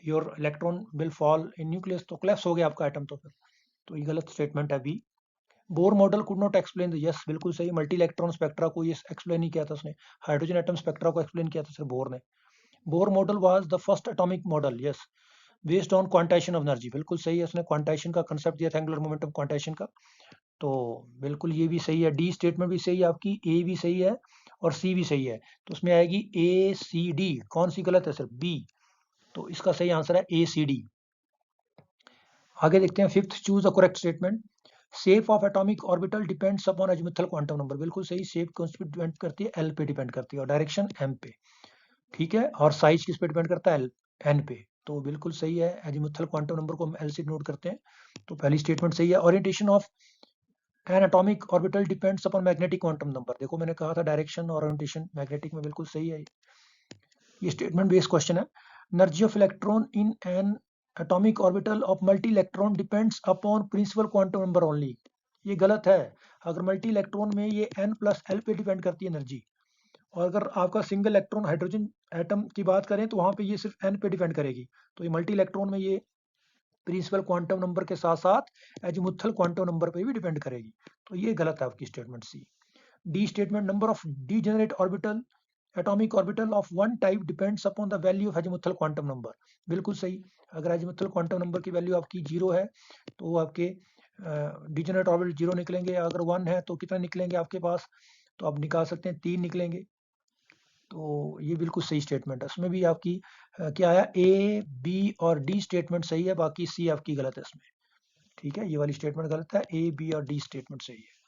your electron will fall in nucleus, तो कोलैप्स हो गया आपका एटम। तो फिर तो ये गलत स्टेटमेंट है B. Bohr model could not explain the, yes बिल्कुल सही, मल्टी इलेक्ट्रॉन स्पेक्ट्रा को ये एक्सप्लेन नहीं किया था उसने, हाइड्रोजन एटम स्पेक्ट्रा को एक्सप्लेन किया था सिर्फ बोर ने। Bohr model was the first atomic model, yes, based on quantization of energy, बिल्कुल सही है, उसने क्वांटाइजेशन का कंसेप्ट दिया था, एंगुलर मोमेंटम क्वांटाइजेशन का। तो बिल्कुल ये भी सही है, डी स्टेटमेंट भी सही है आपकी, ए भी सही है और सी भी सही है। तो उसमें आएगी ए सी डी, कौन सी गलत है, सिर्फ बी। तो इसका सही आंसर है ए सी डी। आगे देखते हैं fifth, choose the correct statement. Shape of atomic orbital depends upon azimuthal quantum number, बिल्कुल सही, शेप कौन पे डिपेंड करती है, एल पे डिपेंड करती है, और डायरेक्शन एम पे, ठीक है, और साइज किस पे डिपेंड करता है, एन पे। तो बिल्कुल सही है, एजीमुथल क्वांटम नंबर को हम एल से नोट करते हैं। तो पहली स्टेटमेंट सही है। Orientation of N atomic orbital depends upon magnetic quantum number, देखो मैंने कहा था डायरेक्शन और ओरिएंटेशन मैग्नेटिक में, बिल्कुल सही है। ये स्टेटमेंट बेस्ड क्वेश्चन है। Energy of electron in an atomic orbital of multi electron depends upon principal quantum number only, ये गलत है। अगर मल्टी इलेक्ट्रॉन में ये n प्लस एल पे डिपेंड करती है एनर्जी, और अगर आपका सिंगल इलेक्ट्रॉन हाइड्रोजन एटम की बात करें तो वहां पे ये सिर्फ n पे डिपेंड करेगी। तो ये मल्टी इलेक्ट्रॉन में ये प्रिंसिपल क्वांटम नंबर के साथ साथ एजीमुथल क्वांटम नंबर पे भी डिपेंड करेगी। तो ये गलत है आपकी statement C. D statement, number of degenerate orbital atomic orbital of one type depends upon the value of azimuthal quantum number, बिल्कुल सही। अगर एजीमुथल क्वांटम नंबर की वैल्यू आपकी 0 है तो वो आपके डीजेनरेट ऑर्बिटल 0 निकलेंगे, अगर 1 है तो कितना निकलेंगे आपके पास, तो आप निकाल सकते हैं 3 निकलेंगे। तो ये बिल्कुल सही स्टेटमेंट है। उसमें भी आपकी क्या आया, ए बी और डी स्टेटमेंट सही है, बाकी सी आपकी गलत है इसमें, ठीक है, ये वाली स्टेटमेंट गलत है, ए बी और डी स्टेटमेंट सही है।